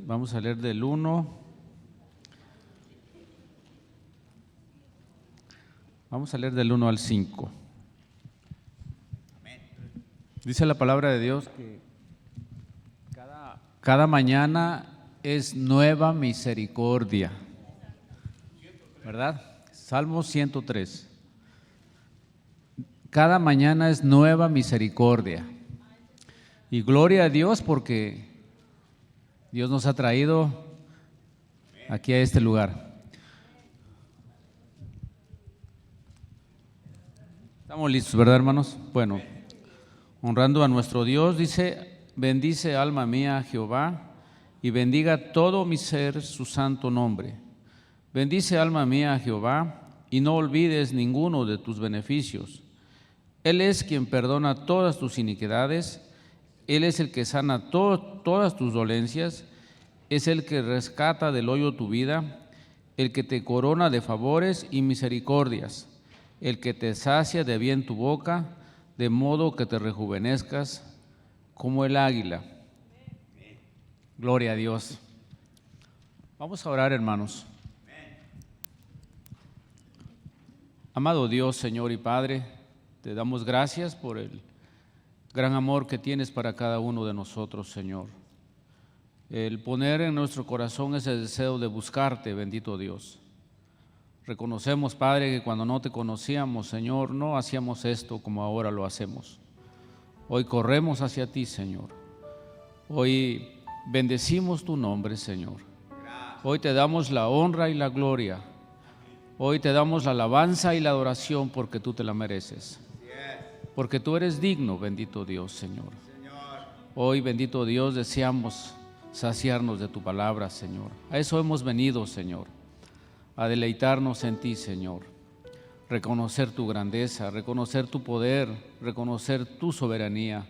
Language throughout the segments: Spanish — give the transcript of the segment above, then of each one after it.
Vamos a leer del 1. Vamos a leer del 1 al 5. Dice la palabra de Dios que cada mañana es nueva misericordia, ¿verdad? Salmo 103. Cada mañana es nueva misericordia. Y gloria a Dios porque Dios nos ha traído aquí a este lugar. ¿Estamos listos, verdad, hermanos? Bueno, honrando a nuestro Dios, dice: bendice alma mía a Jehová y bendiga todo mi ser su santo nombre. Bendice alma mía a Jehová y no olvides ninguno de tus beneficios. Él es quien perdona todas tus iniquidades. Él es el que sana todas tus dolencias, es el que rescata del hoyo tu vida, el que te corona de favores y misericordias, el que te sacia de bien tu boca, de modo que te rejuvenezcas como el águila. Gloria a Dios. Vamos a orar, hermanos. Amado Dios, Señor y Padre, te damos gracias por el gran amor que tienes para cada uno de nosotros, Señor. El poner en nuestro corazón ese deseo de buscarte, bendito Dios. Reconocemos, Padre, que cuando no te conocíamos, Señor, no hacíamos esto como ahora lo hacemos. Hoy corremos hacia ti, Señor. Hoy bendecimos tu nombre, Señor. Hoy te damos la honra y la gloria. Hoy te damos la alabanza y la adoración porque tú te la mereces. Porque tú eres digno, bendito Dios, Señor. Hoy, bendito Dios, deseamos saciarnos de tu palabra, Señor. A eso hemos venido, Señor, a deleitarnos en ti, Señor. Reconocer tu grandeza, reconocer tu poder, reconocer tu soberanía.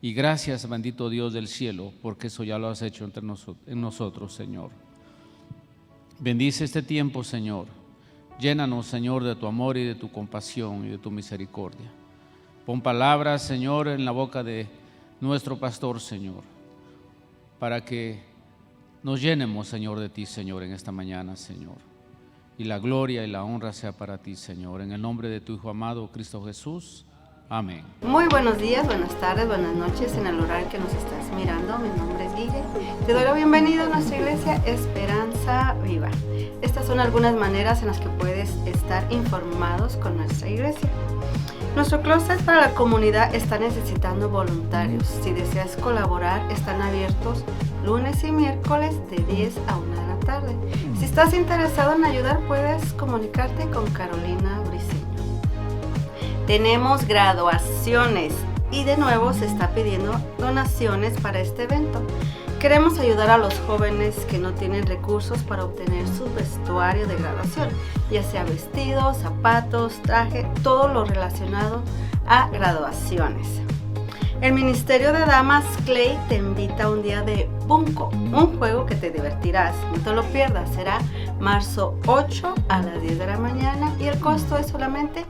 Y gracias, bendito Dios del cielo, porque eso ya lo has hecho en nosotros, Señor. Bendice este tiempo, Señor. Llénanos, Señor, de tu amor y de tu compasión y de tu misericordia. Pon palabras, Señor, en la boca de nuestro pastor, Señor, para que nos llenemos, Señor, de ti, Señor, en esta mañana, Señor. Y la gloria y la honra sea para ti, Señor. En el nombre de tu Hijo amado, Cristo Jesús. Amén. Muy buenos días, buenas tardes, buenas noches en el horario que nos estás mirando. Mi nombre es Guille. Te doy la bienvenida a nuestra iglesia Esperanza Viva. Estas son algunas maneras en las que puedes estar informados con nuestra iglesia. Nuestro closet para la comunidad está necesitando voluntarios. Si deseas colaborar, están abiertos lunes y miércoles de 10 a 1 de la tarde. Si estás interesado en ayudar, puedes comunicarte con Carolina Briceño. Tenemos graduaciones y de nuevo se está pidiendo donaciones para este evento. Queremos ayudar a los jóvenes que no tienen recursos para obtener su vestuario de graduación, ya sea vestidos, zapatos, traje, todo lo relacionado a graduaciones. El Ministerio de Damas Clay te invita a un día de Bunko, un juego que te divertirás. No te lo pierdas, será marzo 8 a las 10 de la mañana y el costo es solamente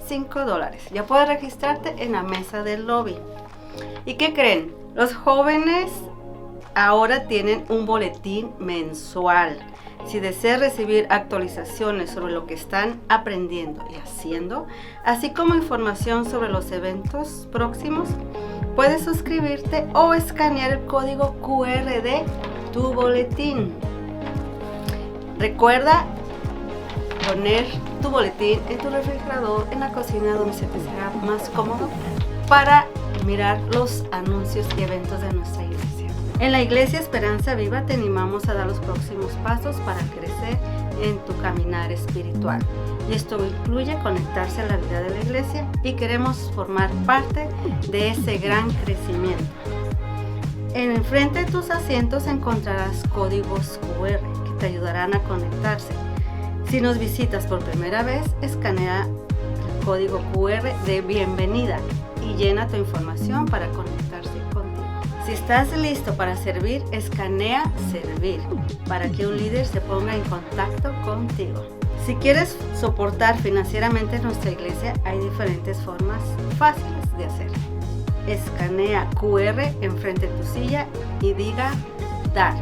$5. Ya puedes registrarte en la mesa del lobby. ¿Y qué creen? Los jóvenes ahora tienen un boletín mensual. Si deseas recibir actualizaciones sobre lo que están aprendiendo y haciendo, así como información sobre los eventos próximos, puedes suscribirte o escanear el código QR de tu boletín. Recuerda poner tu boletín en tu refrigerador, en la cocina, donde se te será más cómodo para mirar los anuncios y eventos de nuestra iglesia. En la iglesia Esperanza Viva te animamos a dar los próximos pasos para crecer en tu caminar espiritual. Y esto incluye conectarse a la vida de la iglesia y queremos formar parte de ese gran crecimiento. En el frente de tus asientos encontrarás códigos QR que te ayudarán a conectarse. Si nos visitas por primera vez, escanea el código QR de bienvenida y llena tu información para conectarse contigo. Si estás listo para servir, escanea servir para que un líder se ponga en contacto contigo. Si quieres soportar financieramente nuestra iglesia, hay diferentes formas fáciles de hacerlo. Escanea QR enfrente de tu silla y diga dar.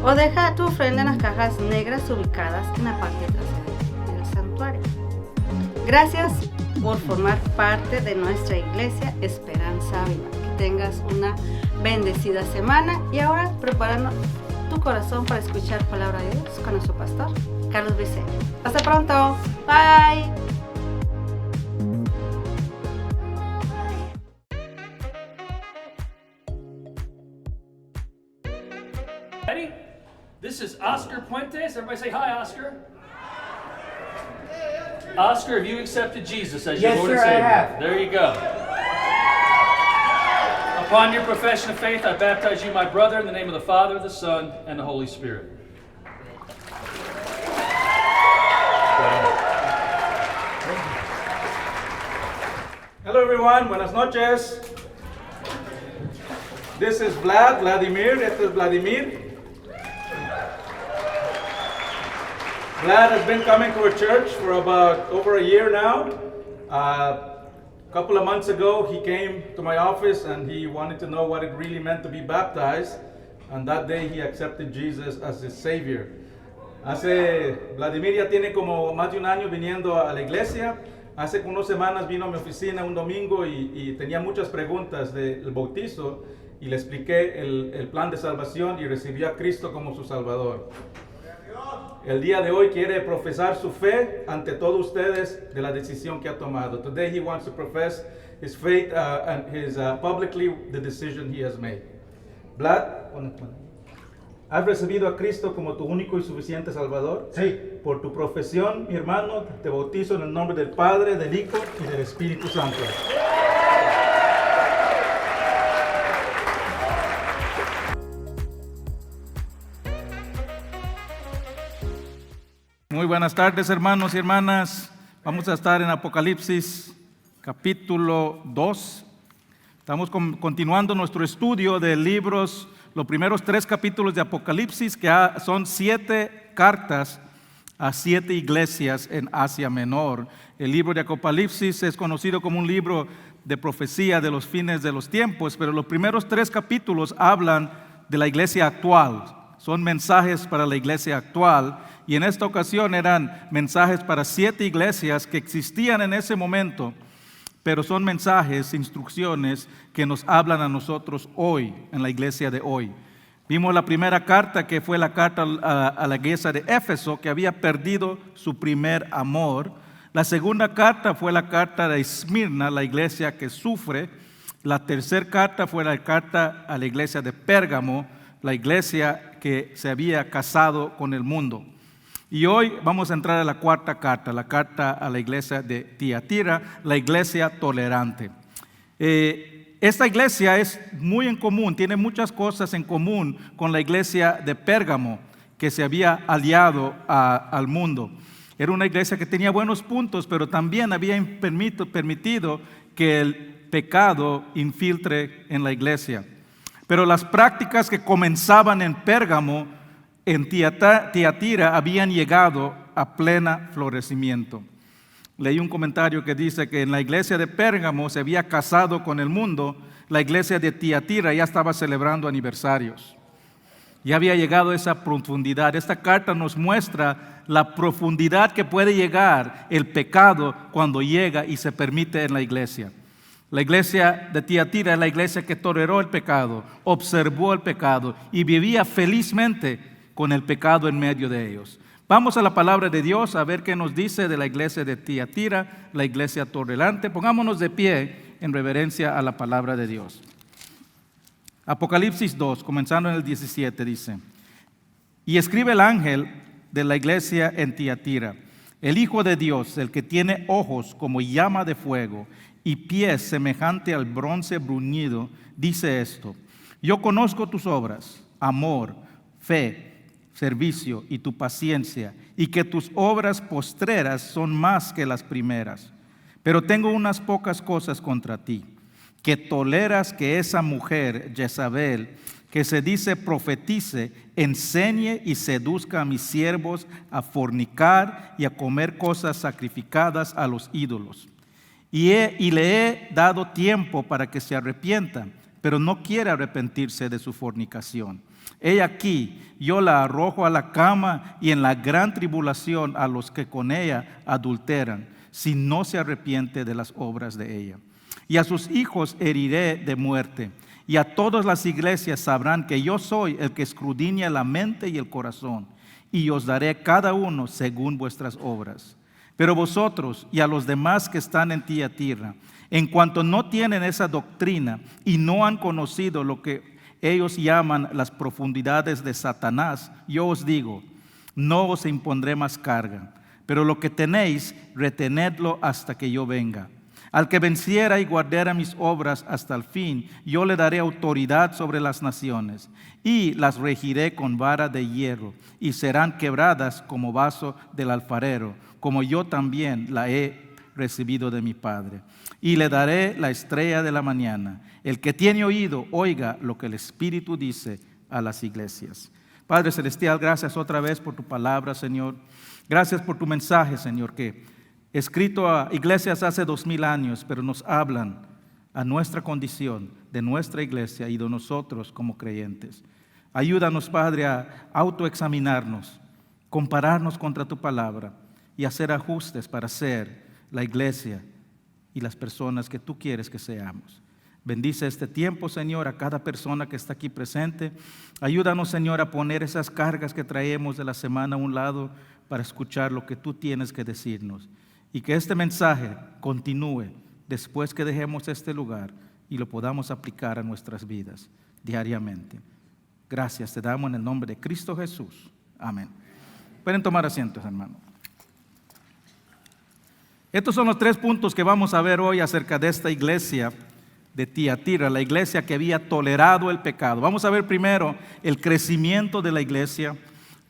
O deja tu ofrenda en las cajas negras ubicadas en la parte trasera del santuario. Gracias por formar parte de nuestra iglesia Esperanza Viva. Que tengas una bendecida semana y ahora prepáralo tu corazón para escuchar palabra de Dios con nuestro pastor Carlos Vicente. Hasta pronto. Bye. Ready? This is Oscar Puentes. Everybody say hi, Oscar. Oscar, have you accepted Jesus as your Yes, Lord and sir, I Savior? have. There you go. Upon your profession of faith, I baptize you, my brother, in the name of the Father, the Son, and the Holy Spirit. Hello everyone, buenas noches. This is Vladimir, este es Vladimir. Vlad has been coming to our church for about over a year now. A couple of months ago, he came to my office and he wanted to know what it really meant to be baptized. And that day he accepted Jesus as his Savior. Vladimir ya tiene como más de un año viniendo a la iglesia. Hace unas semanas vino a mi oficina un domingo y tenía muchas preguntas del bautizo y le expliqué el plan de salvación y recibió a Cristo como su Salvador. El día de hoy quiere profesar su fe ante todos ustedes de la decisión que ha tomado. Today he wants to profess his faith and publicly the decision he has made. Vlad, ¿has recibido a Cristo como tu único y suficiente Salvador? Sí. Por tu profesión, mi hermano, te bautizo en el nombre del Padre, del Hijo y del Espíritu Santo. Muy buenas tardes, hermanos y hermanas. Vamos a estar en Apocalipsis capítulo 2. Estamos continuando nuestro estudio de libros, los primeros 3 capítulos de Apocalipsis, que son 7 cartas a 7 iglesias en Asia Menor. El libro de Apocalipsis es conocido como un libro de profecía de los fines de los tiempos, pero los primeros 3 capítulos hablan de la iglesia actual. Son mensajes para la iglesia actual. Y en esta ocasión eran mensajes para 7 iglesias que existían en ese momento, pero son mensajes, instrucciones que nos hablan a nosotros hoy, en la iglesia de hoy. Vimos la primera carta, que fue la carta a la iglesia de Éfeso, que había perdido su primer amor. La segunda carta fue la carta de Esmirna, la iglesia que sufre. La tercera carta fue la carta a la iglesia de Pérgamo, la iglesia que se había casado con el mundo. Y hoy vamos a entrar a la cuarta carta, la carta a la iglesia de Tiatira, la iglesia tolerante. Esta iglesia es muy en común, tiene muchas cosas en común con la iglesia de Pérgamo, que se había aliado al mundo. Era una iglesia que tenía buenos puntos, pero también había permitido que el pecado infiltre en la iglesia. Pero las prácticas que comenzaban en Pérgamo, en Tiatira, habían llegado a pleno florecimiento. Leí un comentario que dice que en la iglesia de Pérgamo se había casado con el mundo, la iglesia de Tiatira ya estaba celebrando aniversarios. Ya había llegado a esa profundidad. Esta carta nos muestra la profundidad que puede llegar el pecado cuando llega y se permite en la iglesia. La iglesia de Tiatira es la iglesia que toleró el pecado, observó el pecado y vivía felizmente con el pecado en medio de ellos. Vamos a la palabra de Dios a ver qué nos dice de la iglesia de Tiatira, la iglesia tolerante. Pongámonos de pie en reverencia a la palabra de Dios. Apocalipsis 2, comenzando en el 17, dice: Y escribe el ángel de la iglesia en Tiatira, el Hijo de Dios, el que tiene ojos como llama de fuego y pies semejante al bronce bruñido, dice esto: Yo conozco tus obras, amor, fe, servicio y tu paciencia, y que tus obras postreras son más que las primeras. Pero tengo unas pocas cosas contra ti, que toleras que esa mujer, Jezabel, que se dice profetice, enseñe y seduzca a mis siervos a fornicar y a comer cosas sacrificadas a los ídolos. Y le he dado tiempo para que se arrepienta. pero no quiere arrepentirse de su fornicación. He aquí, yo la arrojo a la cama y en la gran tribulación a los que con ella adulteran, si no se arrepiente de las obras de ella. Y a sus hijos heriré de muerte, y a todas las iglesias sabrán que yo soy el que escudriña la mente y el corazón, y os daré cada uno según vuestras obras. Pero vosotros y a los demás que están en Tiatira, en cuanto no tienen esa doctrina y no han conocido lo que ellos llaman las profundidades de Satanás, yo os digo, no os impondré más carga, pero lo que tenéis, retenedlo hasta que yo venga. Al que venciera y guardara mis obras hasta el fin, yo le daré autoridad sobre las naciones, y las regiré con vara de hierro, y serán quebradas como vaso del alfarero, como yo también la he recibido de mi Padre. Y le daré la estrella de la mañana. El que tiene oído, oiga lo que el Espíritu dice a las iglesias. Padre Celestial, gracias otra vez por tu palabra, Señor. Gracias por tu mensaje, Señor, que escrito a iglesias hace 2000 años, pero nos hablan a nuestra condición, de nuestra iglesia y de nosotros como creyentes. Ayúdanos, Padre, a autoexaminarnos, compararnos contra tu palabra y hacer ajustes para ser la iglesia y las personas que tú quieres que seamos. Bendice este tiempo, Señor, a cada persona que está aquí presente. Ayúdanos, Señor, a poner esas cargas que traemos de la semana a un lado para escuchar lo que tú tienes que decirnos. Y que este mensaje continúe después que dejemos este lugar y lo podamos aplicar a nuestras vidas diariamente. Gracias te damos en el nombre de Cristo Jesús. Amén. Pueden tomar asientos, hermanos. Estos son los 3 puntos que vamos a ver hoy acerca de esta iglesia de Tiatira, la iglesia que había tolerado el pecado. Vamos a ver primero el crecimiento de la iglesia,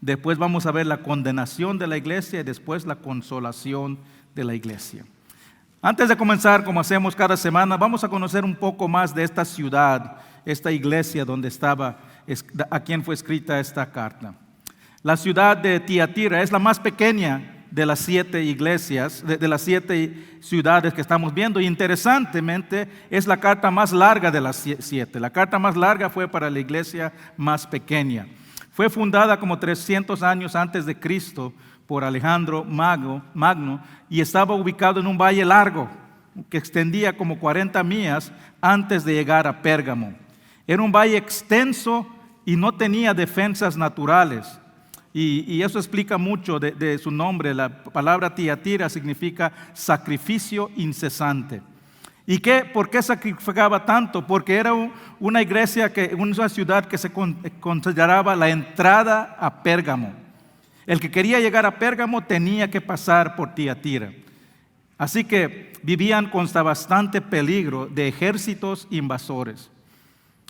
después vamos a ver la condenación de la iglesia y después la consolación de la iglesia. Antes de comenzar, como hacemos cada semana, vamos a conocer un poco más de esta ciudad, esta iglesia donde estaba, a quien fue escrita esta carta. La ciudad de Tiatira es la más pequeña de las 7 iglesias, de las 7 ciudades que estamos viendo. Y interesantemente, es la carta más larga de las 7. La carta más larga fue para la iglesia más pequeña. Fue fundada como 300 años antes de Cristo por Alejandro Magno y estaba ubicado en un valle largo que extendía como 40 millas antes de llegar a Pérgamo. Era un valle extenso y no tenía defensas naturales. Y eso explica mucho de su nombre. La palabra Tiatira significa sacrificio incesante. ¿Y por qué sacrificaba tanto? Porque era una iglesia, una ciudad que se consideraba la entrada a Pérgamo. El que quería llegar a Pérgamo tenía que pasar por Tiatira. Así que vivían con bastante peligro de ejércitos invasores.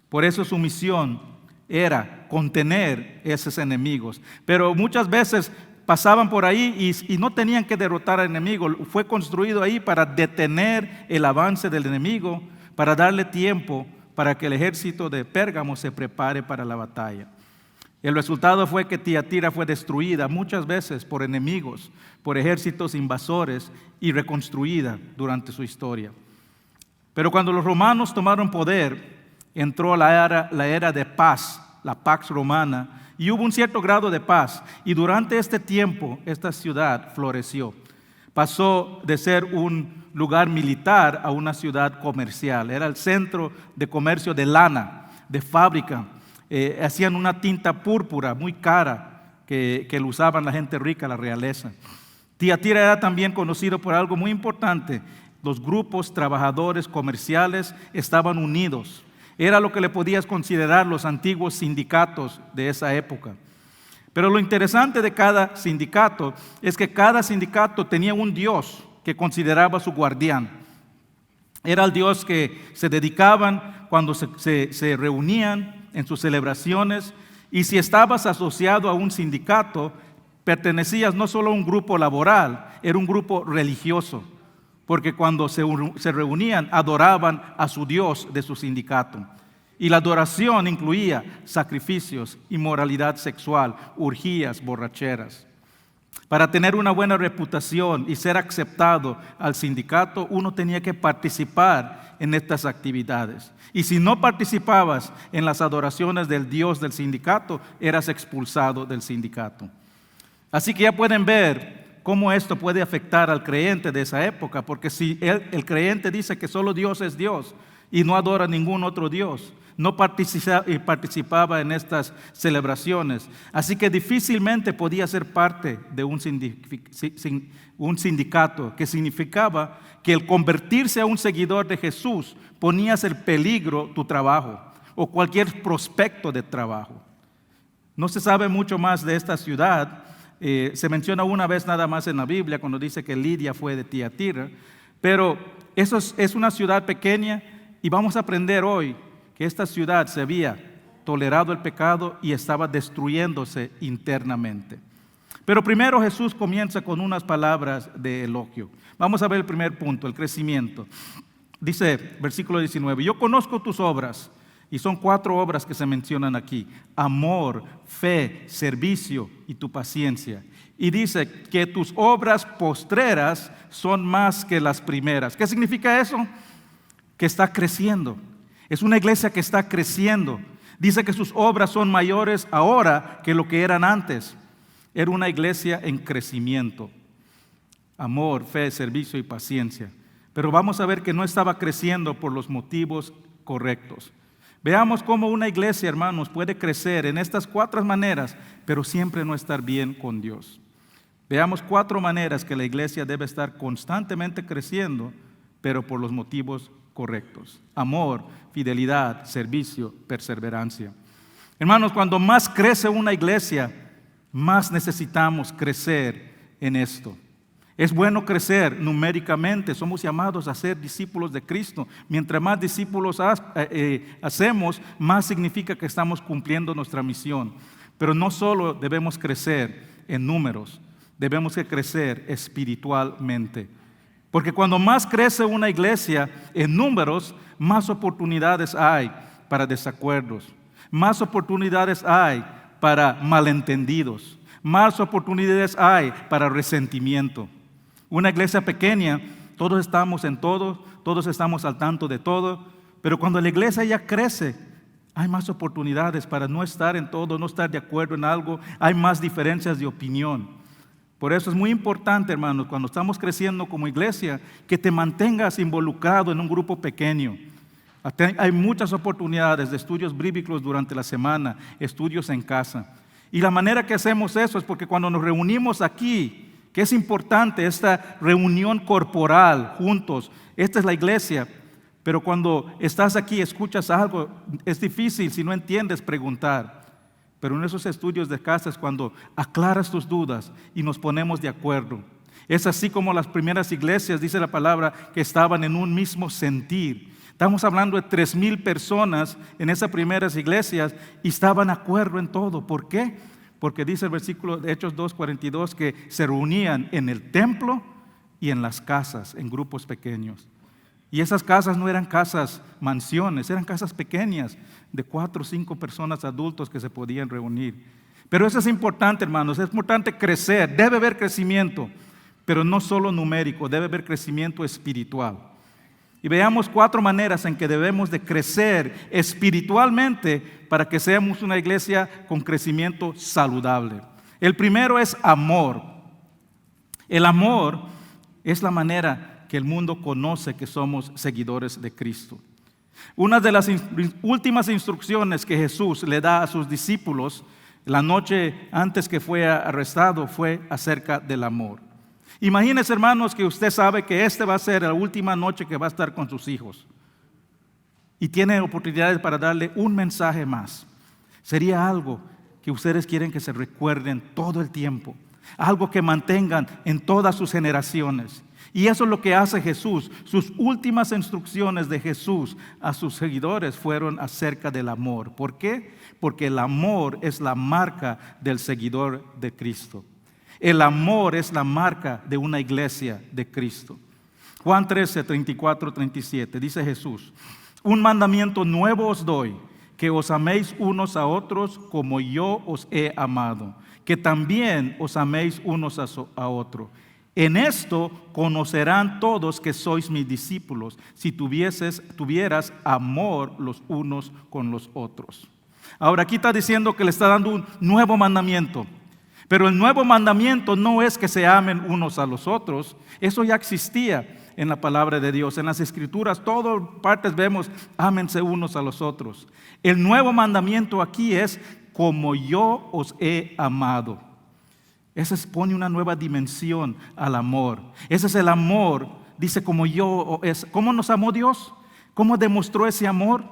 Por eso su misión era contener esos enemigos. Pero muchas veces pasaban por ahí y no tenían que derrotar al enemigo. Fue construido ahí para detener el avance del enemigo, para darle tiempo para que el ejército de Pérgamo se prepare para la batalla. El resultado fue que Tiatira fue destruida muchas veces por enemigos, por ejércitos invasores y reconstruida durante su historia. Pero cuando los romanos tomaron poder, entró la era de paz, la Pax Romana, y hubo un cierto grado de paz. Y durante este tiempo, esta ciudad floreció. Pasó de ser un lugar militar a una ciudad comercial. Era el centro de comercio de lana, de fábrica. Hacían una tinta púrpura muy cara que lo usaban la gente rica, la realeza. Tiatira era también conocido por algo muy importante. Los grupos trabajadores comerciales estaban unidos. Era lo que le podías considerar los antiguos sindicatos de esa época. Pero lo interesante de cada sindicato es que cada sindicato tenía un dios que consideraba su guardián. Era el dios que se dedicaban cuando se reunían en sus celebraciones, y si estabas asociado a un sindicato, pertenecías no solo a un grupo laboral, era un grupo religioso. Porque cuando se reunían, adoraban a su Dios de su sindicato. Y la adoración incluía sacrificios, inmoralidad sexual, orgías, borracheras. Para tener una buena reputación y ser aceptado al sindicato, uno tenía que participar en estas actividades. Y si no participabas en las adoraciones del Dios del sindicato, eras expulsado del sindicato. Así que ya pueden ver cómo esto puede afectar al creyente de esa época, porque si el creyente dice que solo Dios es Dios y no adora a ningún otro Dios, no participaba en estas celebraciones, así que difícilmente podía ser parte de un sindicato, que significaba que el convertirse a un seguidor de Jesús ponías en peligro tu trabajo o cualquier prospecto de trabajo. No se sabe mucho más de esta ciudad. Se menciona una vez nada más en la Biblia cuando dice que Lidia fue de Tiatira, pero eso es una ciudad pequeña y vamos a aprender hoy que esta ciudad se había tolerado el pecado y estaba destruyéndose internamente. Pero primero Jesús comienza con unas palabras de elogio. Vamos a ver el primer punto, el crecimiento. Dice, versículo 19, yo conozco tus obras, y son 4 obras que se mencionan aquí: amor, fe, servicio y tu paciencia. Y dice que tus obras postreras son más que las primeras. ¿Qué significa eso? Que está creciendo. Es una iglesia que está creciendo. Dice que sus obras son mayores ahora que lo que eran antes. Era una iglesia en crecimiento. Amor, fe, servicio y paciencia. Pero vamos a ver que no estaba creciendo por los motivos correctos. Veamos cómo una iglesia, hermanos, puede crecer en estas 4 maneras, pero siempre no estar bien con Dios. Veamos 4 maneras que la iglesia debe estar constantemente creciendo, pero por los motivos correctos: amor, fidelidad, servicio, perseverancia. Hermanos, cuando más crece una iglesia, más necesitamos crecer en esto. Es bueno crecer numéricamente, somos llamados a ser discípulos de Cristo. Mientras más discípulos hacemos, más significa que estamos cumpliendo nuestra misión. Pero no solo debemos crecer en números, debemos crecer espiritualmente. Porque cuando más crece una iglesia en números, más oportunidades hay para desacuerdos, más oportunidades hay para malentendidos, más oportunidades hay para resentimiento. Una iglesia pequeña, todos estamos en todo, todos estamos al tanto de todo, pero cuando la iglesia ya crece, hay más oportunidades para no estar en todo, no estar de acuerdo en algo, hay más diferencias de opinión. Por eso es muy importante, hermanos, cuando estamos creciendo como iglesia, que te mantengas involucrado en un grupo pequeño. Hay muchas oportunidades de estudios bíblicos durante la semana, estudios en casa. Y la manera que hacemos eso es porque cuando nos reunimos aquí, que es importante esta reunión corporal juntos, esta es la iglesia, pero cuando estás aquí, escuchas algo, es difícil, si no entiendes, preguntar. Pero en esos estudios de casa es cuando aclaras tus dudas y nos ponemos de acuerdo. Es así como las primeras iglesias, dice la palabra, que estaban en un mismo sentir. Estamos hablando de 3,000 personas en esas primeras iglesias y estaban de acuerdo en todo. ¿Por qué? Porque dice el versículo de Hechos 2:42 que se reunían en el templo y en las casas, en grupos pequeños. Y esas casas no eran casas mansiones, eran casas pequeñas de 4 o 5 personas adultos que se podían reunir. Pero eso es importante, hermanos, es importante crecer, debe haber crecimiento, pero no solo numérico, debe haber crecimiento espiritual. Y veamos 4 maneras en que debemos de crecer espiritualmente para que seamos una iglesia con crecimiento saludable. El primero es amor. El amor es la manera que el mundo conoce que somos seguidores de Cristo. Una de las últimas instrucciones que Jesús le da a sus discípulos la noche antes que fue arrestado fue acerca del amor. Imagínense, hermanos, que usted sabe que esta va a ser la última noche que va a estar con sus hijos y tiene oportunidades para darle un mensaje más. Sería algo que ustedes quieren que se recuerden todo el tiempo, algo que mantengan en todas sus generaciones. Y eso es lo que hace Jesús. Sus últimas instrucciones de Jesús a sus seguidores fueron acerca del amor. ¿Por qué? Porque el amor es la marca del seguidor de Cristo. El amor es la marca de una iglesia de Cristo. Juan 13, 34, 37, dice Jesús: un mandamiento nuevo os doy, que os améis unos a otros como yo os he amado, que también os améis unos a otros. En esto conocerán todos que sois mis discípulos, si tuvieras amor los unos con los otros. Ahora aquí está diciendo que le está dando un nuevo mandamiento. Pero el nuevo mandamiento no es que se amen unos a los otros. Eso ya existía en la palabra de Dios. En las Escrituras, todas partes vemos, ámense unos a los otros. El nuevo mandamiento aquí es, como yo os he amado. Ese pone una nueva dimensión al amor. Ese es el amor, dice como yo es. ¿Cómo nos amó Dios? ¿Cómo demostró ese amor?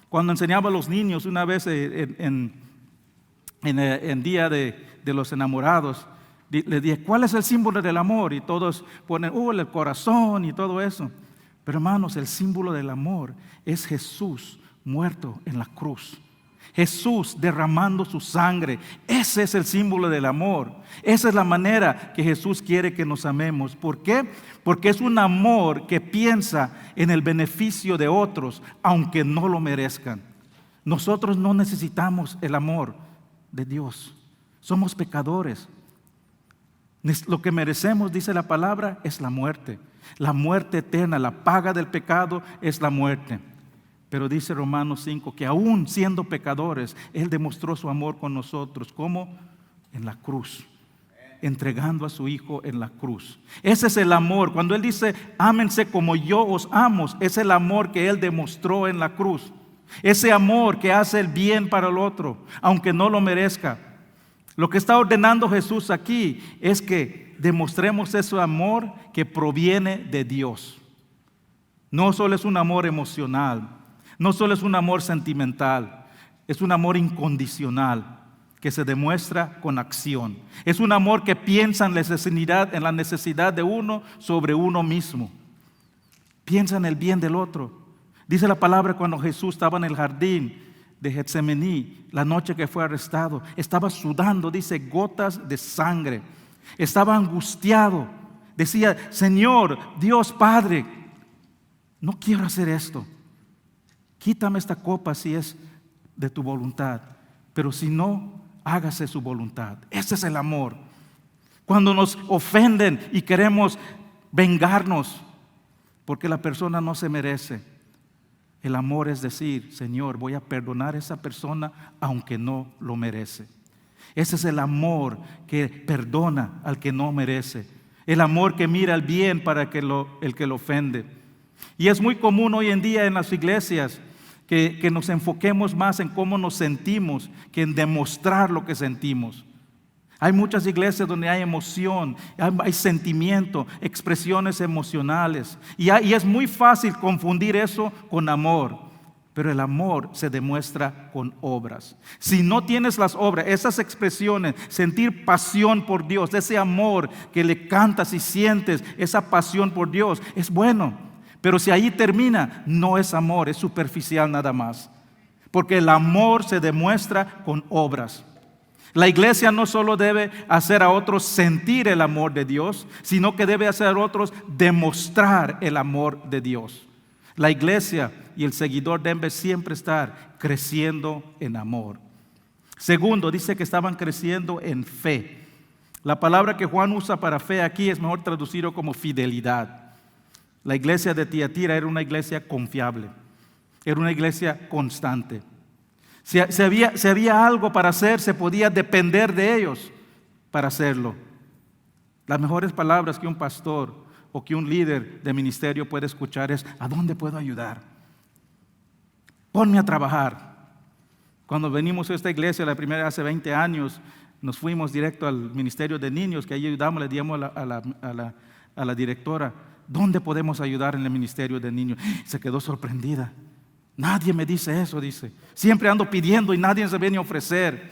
Cuando enseñaba a los niños una vez en día de los enamorados, les dije, ¿cuál es el símbolo del amor? Y todos ponen, el corazón y todo eso. Pero hermanos, el símbolo del amor es Jesús muerto en la cruz. Jesús derramando su sangre. Ese es el símbolo del amor. Esa es la manera que Jesús quiere que nos amemos. ¿Por qué? Porque es un amor que piensa en el beneficio de otros, aunque no lo merezcan. Nosotros no necesitamos el amor de Dios. Somos pecadores. Lo que merecemos, dice la palabra, es la muerte eterna. La paga del pecado es la muerte. Pero dice Romanos 5 que aún siendo pecadores, Él demostró su amor con nosotros. ¿Cómo? En la cruz, entregando a su Hijo en la cruz. Ese es el amor. Cuando Él dice, ámense como yo os amo, es el amor que Él demostró en la cruz. Ese amor que hace el bien para el otro, aunque no lo merezca. Lo que está ordenando Jesús aquí es que demostremos ese amor que proviene de Dios. No solo es un amor emocional, no solo es un amor sentimental, es un amor incondicional que se demuestra con acción. Es un amor que piensa en la necesidad de uno sobre uno mismo. Piensa en el bien del otro. Dice la palabra cuando Jesús estaba en el jardín de Getsemaní, la noche que fue arrestado, estaba sudando, dice, gotas de sangre. Estaba angustiado. Decía, Señor, Dios Padre, no quiero hacer esto. Quítame esta copa si es de tu voluntad, pero si no, hágase su voluntad. Ese es el amor. Cuando nos ofenden y queremos vengarnos porque la persona no se merece, el amor es decir, Señor, voy a perdonar a esa persona aunque no lo merece. Ese es el amor que perdona al que no merece. El amor que mira el bien para el que lo ofende. Y es muy común hoy en día en las iglesias que nos enfoquemos más en cómo nos sentimos que en demostrar lo que sentimos. Hay muchas iglesias donde hay emoción, hay sentimiento, expresiones emocionales. Y es muy fácil confundir eso con amor. Pero el amor se demuestra con obras. Si no tienes las obras, esas expresiones, sentir pasión por Dios, ese amor que le cantas y sientes, esa pasión por Dios, es bueno. Pero si ahí termina, no es amor, es superficial nada más. Porque el amor se demuestra con obras. La iglesia no solo debe hacer a otros sentir el amor de Dios, sino que debe hacer a otros demostrar el amor de Dios. La iglesia y el seguidor deben siempre estar creciendo en amor. Segundo, dice que estaban creciendo en fe. La palabra que Juan usa para fe aquí es mejor traducido como fidelidad. La iglesia de Tiatira era una iglesia confiable, era una iglesia constante. Si había algo para hacer, se podía depender de ellos para hacerlo. Las mejores palabras que un pastor o que un líder de ministerio puede escuchar es, ¿a dónde puedo ayudar? Ponme a trabajar. Cuando venimos a esta iglesia, la primera hace 20 años, nos fuimos directo al ministerio de niños, que ahí ayudamos, le dijimos a la directora, ¿dónde podemos ayudar en el ministerio de niños? Se quedó sorprendida. Nadie me dice eso, dice. Siempre ando pidiendo y nadie se viene a ofrecer.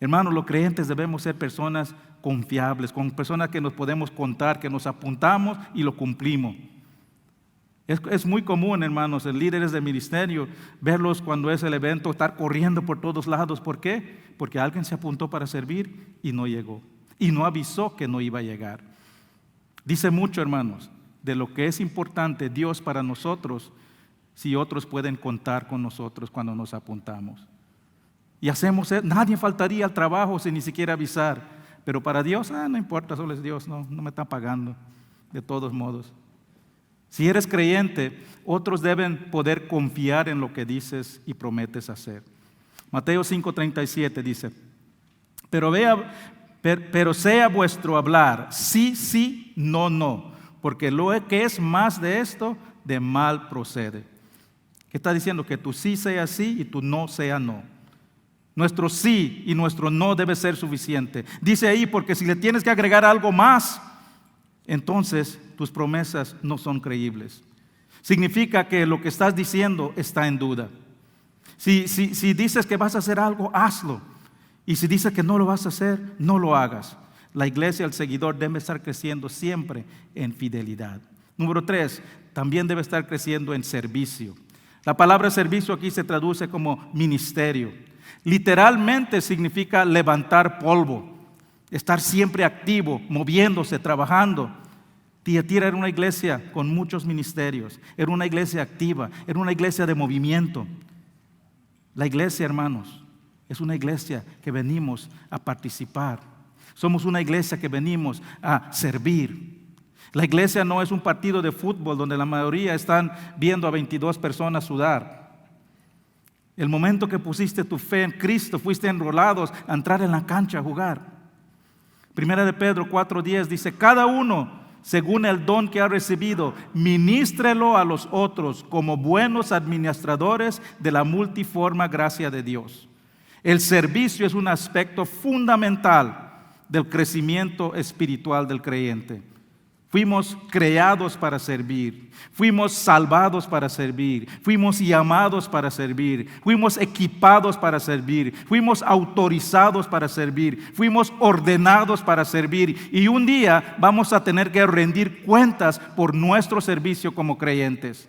Hermanos, los creyentes debemos ser personas confiables, con personas que nos podemos contar, que nos apuntamos y lo cumplimos. Es muy común, hermanos, en líderes de ministerio, verlos cuando es el evento, estar corriendo por todos lados. ¿Por qué? Porque alguien se apuntó para servir y no llegó. Y no avisó que no iba a llegar. Dice mucho, hermanos, de lo que es importante Dios para nosotros. si otros pueden contar con nosotros cuando nos apuntamos? Y hacemos, nadie faltaría al trabajo sin ni siquiera avisar. Pero para Dios, no importa, solo es Dios, no me está pagando, de todos modos. Si eres creyente, otros deben poder confiar en lo que dices y prometes hacer. Mateo 5:37 dice, pero sea vuestro hablar, sí, sí, no, no, porque lo que es más de esto, de mal procede. ¿Qué está diciendo? Que tu sí sea sí y tu no sea no. Nuestro sí y nuestro no debe ser suficiente. Dice ahí, porque si le tienes que agregar algo más, entonces tus promesas no son creíbles. Significa que lo que estás diciendo está en duda. Si dices que vas a hacer algo, hazlo. Y si dices que no lo vas a hacer, no lo hagas. La iglesia, el seguidor, debe estar creciendo siempre en fidelidad. Número 3, también debe estar creciendo en servicio. La palabra servicio aquí se traduce como ministerio. Literalmente significa levantar polvo, estar siempre activo, moviéndose, trabajando. Tiatira era una iglesia con muchos ministerios, era una iglesia activa, era una iglesia de movimiento. La iglesia, hermanos, es una iglesia que venimos a participar. Somos una iglesia que venimos a servir. La iglesia no es un partido de fútbol donde la mayoría están viendo a 22 personas sudar. El momento que pusiste tu fe en Cristo, fuiste enrolados a entrar en la cancha a jugar. Primera de Pedro 4:10 dice, cada uno, según el don que ha recibido, ministrelo a los otros como buenos administradores de la multiforme gracia de Dios. El servicio es un aspecto fundamental del crecimiento espiritual del creyente. Fuimos creados para servir, fuimos salvados para servir, fuimos llamados para servir, fuimos equipados para servir, fuimos autorizados para servir, fuimos ordenados para servir y un día vamos a tener que rendir cuentas por nuestro servicio como creyentes.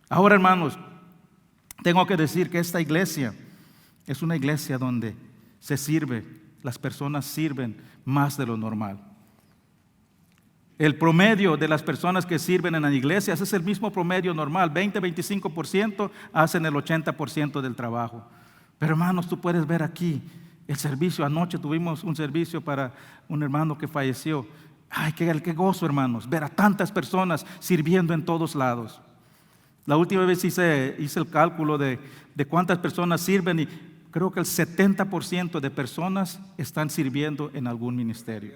Ahora, hermanos, tengo que decir que esta iglesia es una iglesia donde se sirve, las personas sirven más de lo normal. El promedio de las personas que sirven en las iglesias es el mismo promedio normal, 20-25% hacen el 80% del trabajo. Pero hermanos, tú puedes ver aquí el servicio. Anoche tuvimos un servicio para un hermano que falleció. Ay, qué gozo, hermanos, ver a tantas personas sirviendo en todos lados. La última vez hice el cálculo de cuántas personas sirven y creo que el 70% de personas están sirviendo en algún ministerio.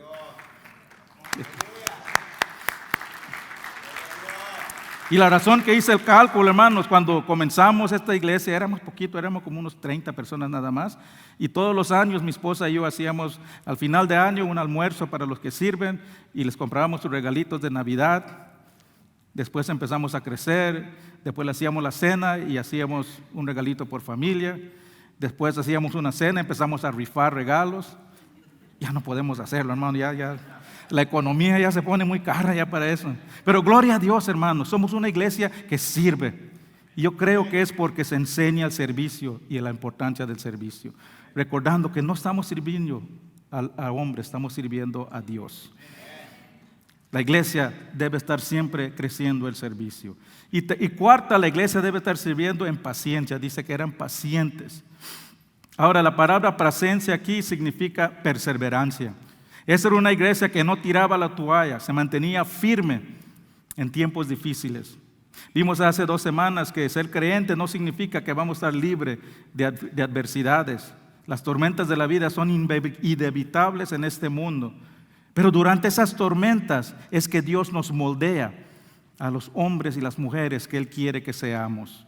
Y la razón que hice el cálculo, hermanos, cuando comenzamos esta iglesia, éramos como unos 30 personas nada más. Y todos los años mi esposa y yo hacíamos al final de año un almuerzo para los que sirven y les comprábamos sus regalitos de Navidad. Después empezamos a crecer, después le hacíamos la cena y hacíamos un regalito por familia. Después hacíamos una cena, empezamos a rifar regalos. Ya no podemos hacerlo, hermano, ya. La economía ya se pone muy cara ya para eso. Pero gloria a Dios, hermanos, somos una iglesia que sirve. Y yo creo que es porque se enseña el servicio y la importancia del servicio. Recordando que no estamos sirviendo a hombres, estamos sirviendo a Dios. La iglesia debe estar siempre creciendo el servicio. Y cuarta, la iglesia debe estar sirviendo en paciencia. Dice que eran pacientes. Ahora, la palabra paciencia aquí significa perseverancia. Esa era una iglesia que no tiraba la toalla, se mantenía firme en tiempos difíciles. Vimos hace 2 semanas que ser creyente no significa que vamos a estar libres de adversidades. Las tormentas de la vida son inevitables en este mundo. Pero durante esas tormentas es que Dios nos moldea a los hombres y las mujeres que Él quiere que seamos.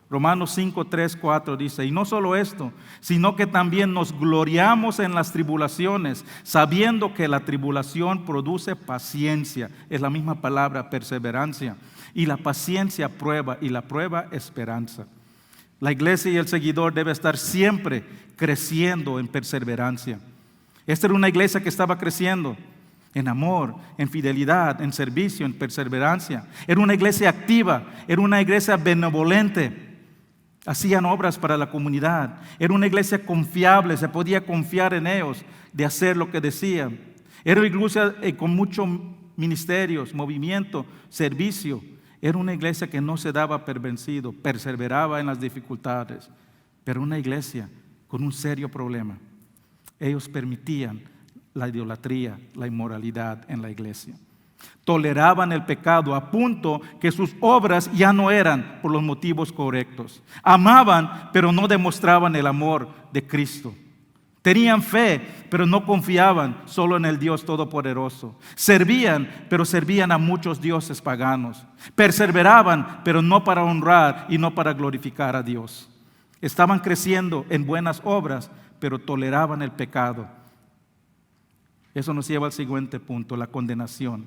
Romanos 5, 3, 4 dice, y no solo esto, sino que también nos gloriamos en las tribulaciones, sabiendo que la tribulación produce paciencia. Es la misma palabra, perseverancia. Y la paciencia prueba, y la prueba esperanza. La iglesia y el seguidor debe estar siempre creciendo en perseverancia. Esta era una iglesia que estaba creciendo en amor, en fidelidad, en servicio, en perseverancia. Era una iglesia activa, era una iglesia benevolente. Hacían obras para la comunidad. Era una iglesia confiable, se podía confiar en ellos de hacer lo que decían. Era una iglesia con muchos ministerios, movimiento, servicio. Era una iglesia que no se daba por vencido, perseveraba en las dificultades, pero una iglesia con un serio problema. Ellos permitían la idolatría, la inmoralidad en la iglesia. Toleraban el pecado a punto que sus obras ya no eran por los motivos correctos. Amaban, pero no demostraban el amor de Cristo. Tenían fe, pero no confiaban solo en el Dios Todopoderoso. Servían, pero servían a muchos dioses paganos. Perseveraban, pero no para honrar y no para glorificar a Dios. Estaban creciendo en buenas obras, pero toleraban el pecado. Eso nos lleva al siguiente punto, la condenación.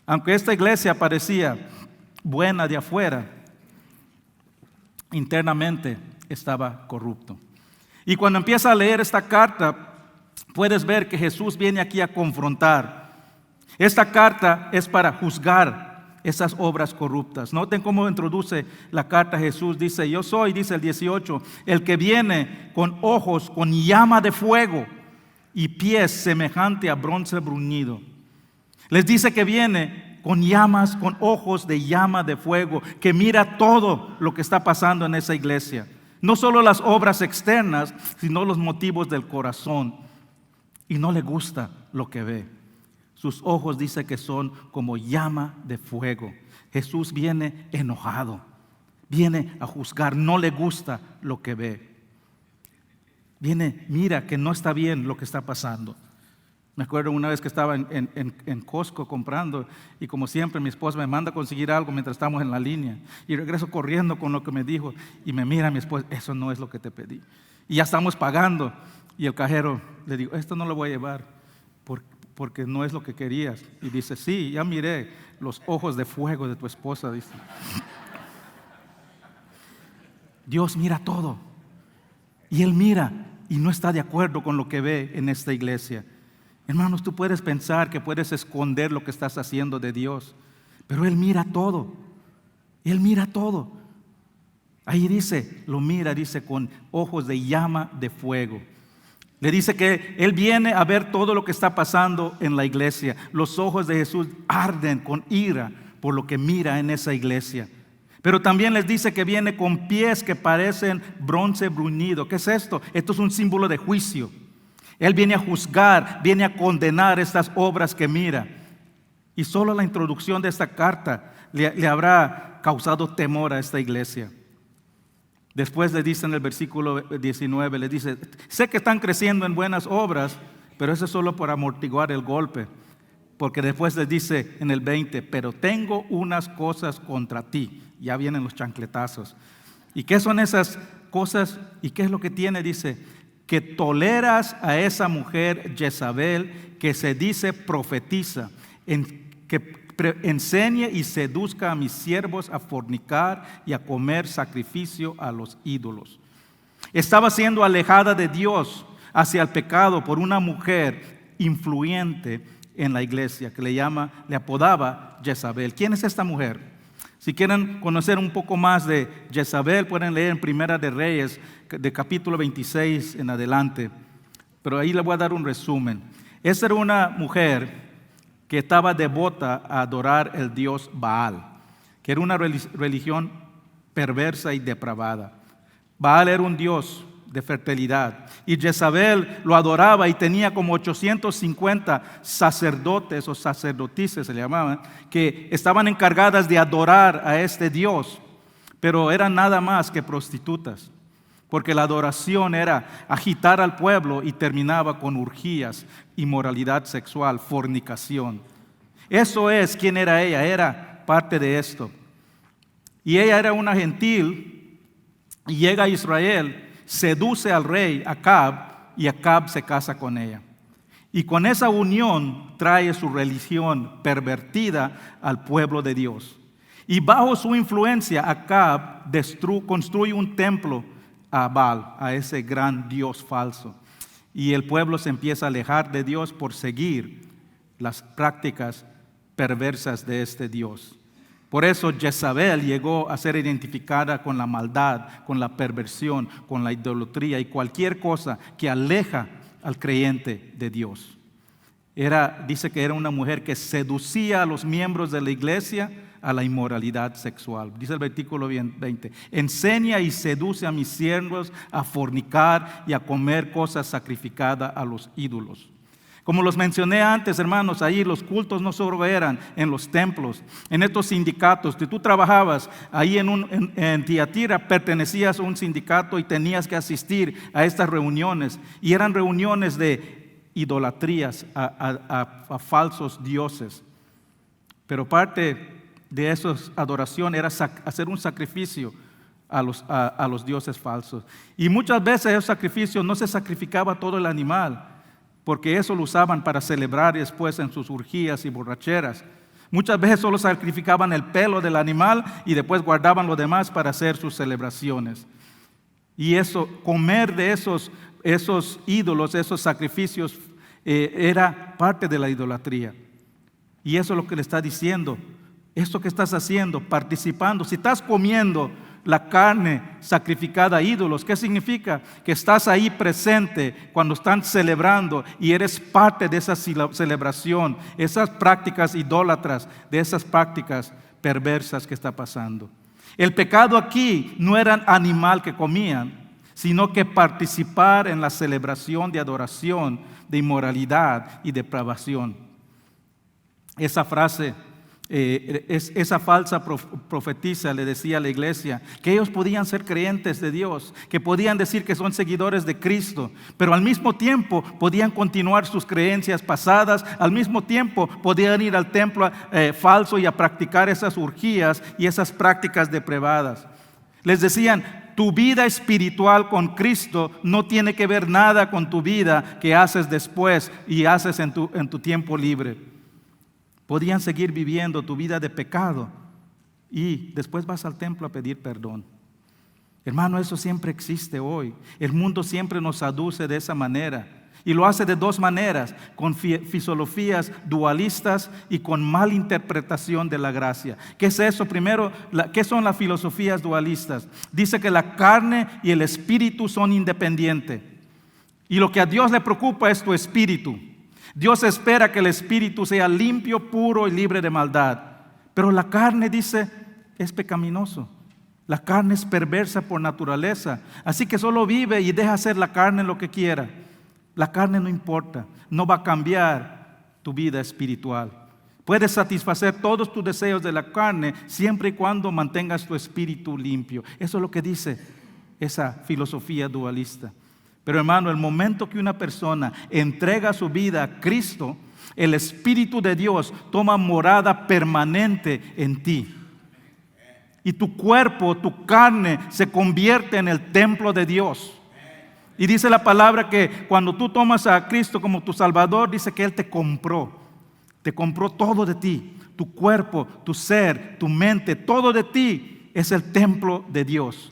Aunque esta iglesia parecía buena de afuera, internamente estaba corrupto. Y cuando empiezas a leer esta carta, puedes ver que Jesús viene aquí a confrontar. Esta carta es para juzgar esas obras corruptas. Noten cómo introduce la carta Jesús. Dice, yo soy, dice el 18, el que viene con ojos, con llama de fuego y pies semejante a bronce bruñido. Les dice que viene con llamas, con ojos de llama de fuego, que mira todo lo que está pasando en esa iglesia. No solo las obras externas, sino los motivos del corazón. Y no le gusta lo que ve. Sus ojos dice que son como llama de fuego. Jesús viene enojado, viene a juzgar, no le gusta lo que ve. Viene, mira que no está bien lo que está pasando. Me acuerdo una vez que estaba en Costco comprando y como siempre mi esposa me manda a conseguir algo mientras estamos en la línea y regreso corriendo con lo que me dijo y me mira mi esposa, eso no es lo que te pedí. Y ya estamos pagando y el cajero le digo, esto no lo voy a llevar porque no es lo que querías. Y dice, sí, ya miré los ojos de fuego de tu esposa, dice. Dios mira todo y Él mira y no está de acuerdo con lo que ve en esta iglesia. Hermanos, tú puedes pensar que puedes esconder lo que estás haciendo de Dios, pero Él mira todo. Él mira todo. Ahí dice, lo mira, dice, con ojos de llama de fuego. Le dice que Él viene a ver todo lo que está pasando en la iglesia. Los ojos de Jesús arden con ira por lo que mira en esa iglesia. Pero también les dice que viene con pies que parecen bronce bruñido. ¿Qué es esto? Esto es un símbolo de juicio. Él viene a juzgar, viene a condenar estas obras que mira. Y solo la introducción de esta carta le habrá causado temor a esta iglesia. Después le dice en el versículo 19, le dice, sé que están creciendo en buenas obras, pero eso es solo para amortiguar el golpe. Porque después le dice en el 20, pero tengo unas cosas contra ti. Ya vienen los chancletazos. ¿Y qué son esas cosas? ¿Y qué es lo que tiene? Dice, que toleras a esa mujer Jezabel que se dice profetiza, que enseñe y seduzca a mis siervos a fornicar y a comer sacrificio a los ídolos. Estaba siendo alejada de Dios hacia el pecado por una mujer influyente en la iglesia que le apodaba Jezabel. ¿Quién es esta mujer? Si quieren conocer un poco más de Jezabel, pueden leer en Primera de Reyes, de capítulo 26 en adelante. Pero ahí les voy a dar un resumen. Esta era una mujer que estaba devota a adorar el dios Baal, que era una religión perversa y depravada. Baal era un dios de fertilidad y Jezabel lo adoraba y tenía como 850 sacerdotes o sacerdotisas se le llamaban, que estaban encargadas de adorar a este dios, pero eran nada más que prostitutas, porque la adoración era agitar al pueblo y terminaba con orgías, inmoralidad sexual, fornicación. Eso es quién era ella, era parte de esto. Y ella era una gentil y llega a Israel, seduce al rey Acab y Acab se casa con ella. Y con esa unión trae su religión pervertida al pueblo de Dios. Y bajo su influencia Acab construye un templo a Baal, a ese gran dios falso. Y el pueblo se empieza a alejar de Dios por seguir las prácticas perversas de este dios. Por eso Jezabel llegó a ser identificada con la maldad, con la perversión, con la idolatría y cualquier cosa que aleja al creyente de Dios. Dice que era una mujer que seducía a los miembros de la iglesia a la inmoralidad sexual. Dice el versículo 20, enseña y seduce a mis siervos a fornicar y a comer cosas sacrificadas a los ídolos. Como los mencioné antes, hermanos, ahí los cultos no solo eran en los templos, en estos sindicatos. Si tú trabajabas ahí en Tiatira, pertenecías a un sindicato y tenías que asistir a estas reuniones. Y eran reuniones de idolatrías a falsos dioses. Pero parte de esa adoración era hacer un sacrificio a los dioses falsos. Y muchas veces esos sacrificios no se sacrificaba todo el animal, porque eso lo usaban para celebrar después en sus orgías y borracheras. Muchas veces solo sacrificaban el pelo del animal y después guardaban lo demás para hacer sus celebraciones. Y eso, comer de esos ídolos, esos sacrificios, era parte de la idolatría. Y eso es lo que le está diciendo. Esto que estás haciendo, participando, si estás comiendo la carne sacrificada a ídolos, ¿qué significa? Que estás ahí presente cuando están celebrando y eres parte de esa celebración, esas prácticas idólatras, de esas prácticas perversas que está pasando. El pecado aquí no era animal que comían, sino que participar en la celebración de adoración, de inmoralidad y depravación. Esa frase, esa falsa profetisa le decía a la iglesia que ellos podían ser creyentes de Dios, que podían decir que son seguidores de Cristo, pero al mismo tiempo podían continuar sus creencias pasadas, al mismo tiempo podían ir al templo falso y a practicar esas orgías y esas prácticas depravadas. Les decían, tu vida espiritual con Cristo no tiene que ver nada con tu vida que haces después y haces en tu tiempo libre. Podían seguir viviendo tu vida de pecado y después vas al templo a pedir perdón. Hermano, eso siempre existe hoy. El mundo siempre nos aduce de esa manera. Y lo hace de dos maneras, con filosofías dualistas y con malinterpretación de la gracia. ¿Qué es eso? Primero, ¿qué son las filosofías dualistas? Dice que la carne y el espíritu son independientes. Y lo que a Dios le preocupa es tu espíritu. Dios espera que el espíritu sea limpio, puro y libre de maldad. Pero la carne, dice, es pecaminoso. La carne es perversa por naturaleza. Así que solo vive y deja hacer la carne lo que quiera. La carne no importa, no va a cambiar tu vida espiritual. Puedes satisfacer todos tus deseos de la carne siempre y cuando mantengas tu espíritu limpio. Eso es lo que dice esa filosofía dualista. Pero hermano, el momento que una persona entrega su vida a Cristo, el Espíritu de Dios toma morada permanente en ti. Y tu cuerpo, tu carne, se convierte en el templo de Dios. Y dice la palabra que cuando tú tomas a Cristo como tu Salvador, dice que Él te compró todo de ti. Tu cuerpo, tu ser, tu mente, todo de ti es el templo de Dios.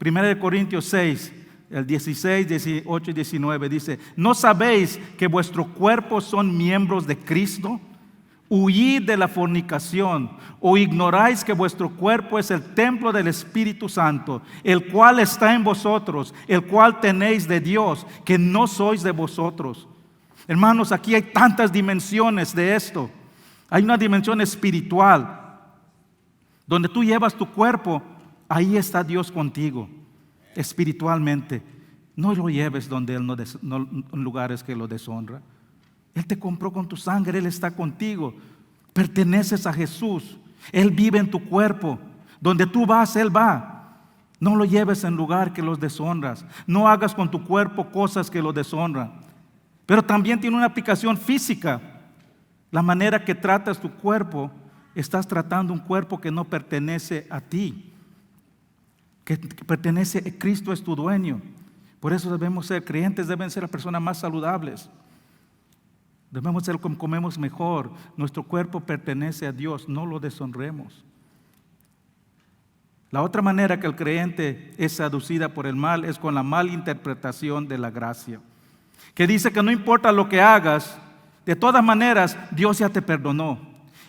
1 Corintios 6, el 16, 18 y 19 dice, ¿no sabéis que vuestros cuerpos son miembros de Cristo? Huid de la fornicación. ¿O ignoráis que vuestro cuerpo es el templo del Espíritu Santo, el cual está en vosotros, el cual tenéis de Dios, que no sois de vosotros? Hermanos, aquí hay tantas dimensiones de esto. Hay una dimensión espiritual, donde tú llevas tu cuerpo, ahí está Dios contigo. Espiritualmente, no lo lleves donde Él en lugares que lo deshonra. Él te compró con tu sangre, Él está contigo. Perteneces a Jesús. Él vive en tu cuerpo. Donde tú vas, Él va. No lo lleves en lugar que los deshonras. No hagas con tu cuerpo cosas que lo deshonran. Pero también tiene una aplicación física. La manera que tratas tu cuerpo, estás tratando un cuerpo que no pertenece a ti, que pertenece a Cristo, es tu dueño. Por eso debemos ser creyentes, deben ser las personas más saludables. Debemos ser como comemos mejor. Nuestro cuerpo pertenece a Dios, no lo deshonremos. La otra manera que el creyente es seducida por el mal es con la malinterpretación de la gracia, que dice que no importa lo que hagas, de todas maneras Dios ya te perdonó.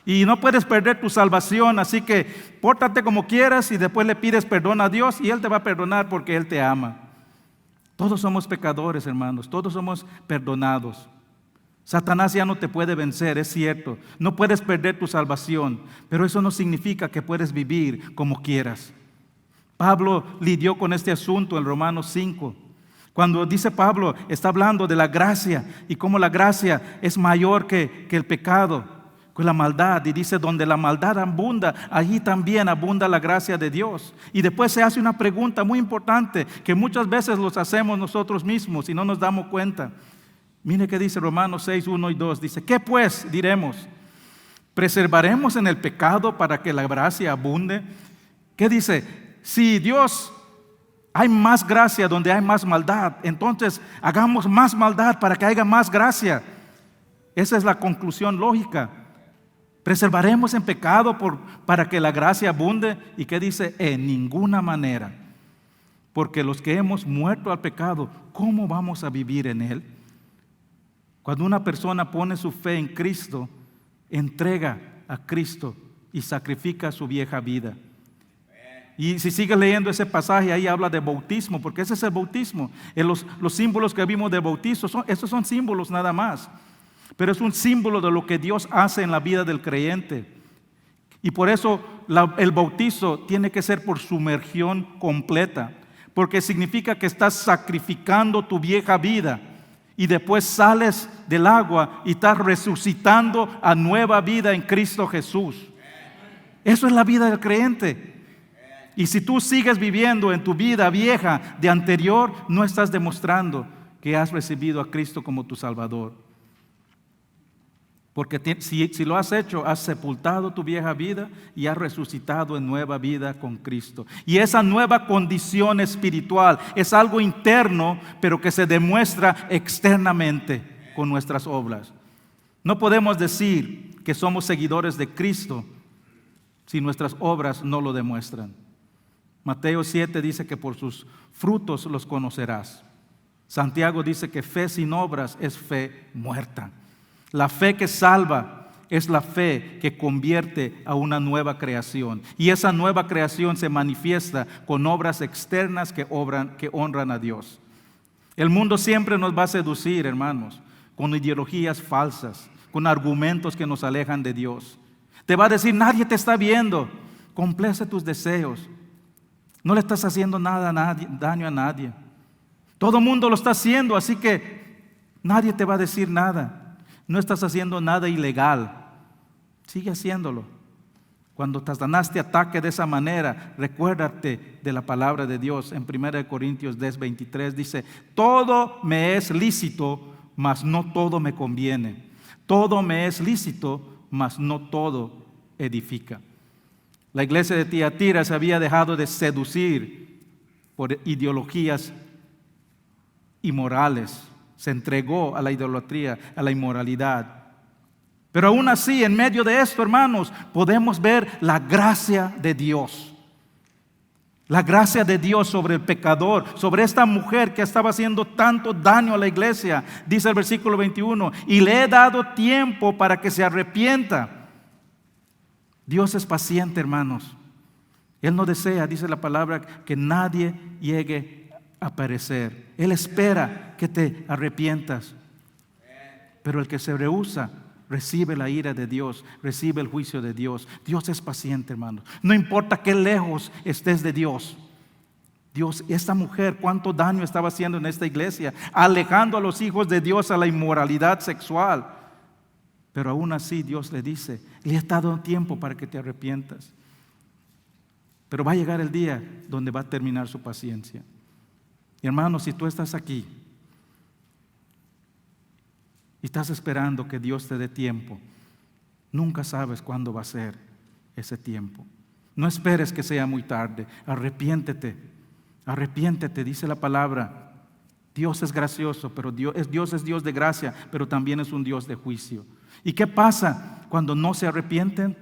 Y no puedes perder tu salvación, así que pórtate como quieras y después le pides perdón a Dios y Él te va a perdonar porque Él te ama. Todos somos pecadores, hermanos, todos somos perdonados. Satanás ya no te puede vencer, es cierto. No puedes perder tu salvación, pero eso no significa que puedes vivir como quieras. Pablo lidió con este asunto en Romanos 5. Cuando dice Pablo, está hablando de la gracia y cómo la gracia es mayor que el pecado, que la maldad. Y dice, donde la maldad abunda, allí también abunda la gracia de Dios. Y después se hace una pregunta muy importante que muchas veces los hacemos nosotros mismos y no nos damos cuenta. Mire qué dice Romanos 6, 1 y 2. Dice, ¿qué pues diremos? ¿Preservaremos en el pecado para que la gracia abunde? ¿Qué dice? Si Dios hay más gracia donde hay más maldad, entonces hagamos más maldad para que haya más gracia. Esa es la conclusión lógica. ¿Preservaremos en pecado para que la gracia abunde? ¿Y qué dice? En ninguna manera. Porque los que hemos muerto al pecado, ¿cómo vamos a vivir en él? Cuando una persona pone su fe en Cristo, entrega a Cristo y sacrifica su vieja vida. Y si sigues leyendo ese pasaje, ahí habla de bautismo, porque ese es el bautismo. Los símbolos que vimos de bautizo, esos son símbolos nada más. Pero es un símbolo de lo que Dios hace en la vida del creyente. Y por eso el bautizo tiene que ser por sumergión completa, porque significa que estás sacrificando tu vieja vida. Y después sales del agua y estás resucitando a nueva vida en Cristo Jesús. Eso es la vida del creyente. Y si tú sigues viviendo en tu vida vieja de anterior, no estás demostrando que has recibido a Cristo como tu Salvador. Porque si lo has hecho, has sepultado tu vieja vida y has resucitado en nueva vida con Cristo. Y esa nueva condición espiritual es algo interno, pero que se demuestra externamente con nuestras obras. No podemos decir que somos seguidores de Cristo si nuestras obras no lo demuestran. Mateo 7 dice que por sus frutos los conocerás. Santiago dice que fe sin obras es fe muerta. La fe que salva es la fe que convierte a una nueva creación. Y esa nueva creación se manifiesta con obras externas que honran a Dios. El mundo siempre nos va a seducir, hermanos, con ideologías falsas, con argumentos que nos alejan de Dios. Te va a decir, nadie te está viendo. Complace tus deseos. No le estás haciendo daño a nadie. Todo el mundo lo está haciendo, así que nadie te va a decir nada. No estás haciendo nada ilegal. Sigue haciéndolo. Cuando Satanás te ataque de esa manera, recuérdate de la palabra de Dios. En 1 Corintios 10:23 dice, todo me es lícito, mas no todo me conviene. Todo me es lícito, mas no todo edifica. La iglesia de Tiatira se había dejado de seducir por ideologías inmorales. Se entregó a la idolatría, a la inmoralidad. Pero aún así, en medio de esto, hermanos, podemos ver la gracia de Dios. La gracia de Dios sobre el pecador, sobre esta mujer que estaba haciendo tanto daño a la iglesia. Dice el versículo 21, y le he dado tiempo para que se arrepienta. Dios es paciente, hermanos. Él no desea, dice la palabra, que nadie llegue a perecer. Él espera que te arrepientas. Pero el que se rehúsa recibe la ira de Dios, recibe el juicio de Dios. Dios es paciente, hermanos. No importa qué lejos estés de Dios. Dios, esta mujer, cuánto daño estaba haciendo en esta iglesia, alejando a los hijos de Dios a la inmoralidad sexual. Pero aún así Dios le dice, le he dado tiempo para que te arrepientas. Pero va a llegar el día donde va a terminar su paciencia. Y hermanos, si tú estás aquí y estás esperando que Dios te dé tiempo, nunca sabes cuándo va a ser ese tiempo. No esperes que sea muy tarde. Arrepiéntete, dice la palabra. Dios es gracioso, pero Dios es Dios de gracia, pero también es un Dios de juicio. ¿Y qué pasa cuando no se arrepienten?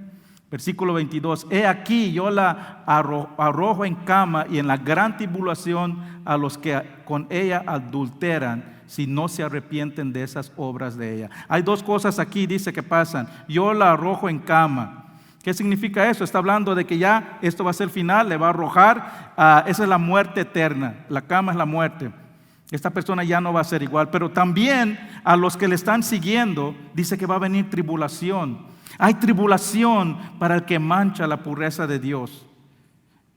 Versículo 22, he aquí yo la arrojo en cama y en la gran tribulación a los que con ella adulteran, si no se arrepienten de esas obras de ella. Hay dos cosas aquí, dice, que pasan. Yo la arrojo en cama. ¿Qué significa eso? Está hablando de que ya esto va a ser final, le va a arrojar, esa es la muerte eterna. La cama es la muerte. Esta persona ya no va a ser igual. Pero también a los que le están siguiendo, dice que va a venir tribulación. Hay tribulación para el que mancha la pureza de Dios.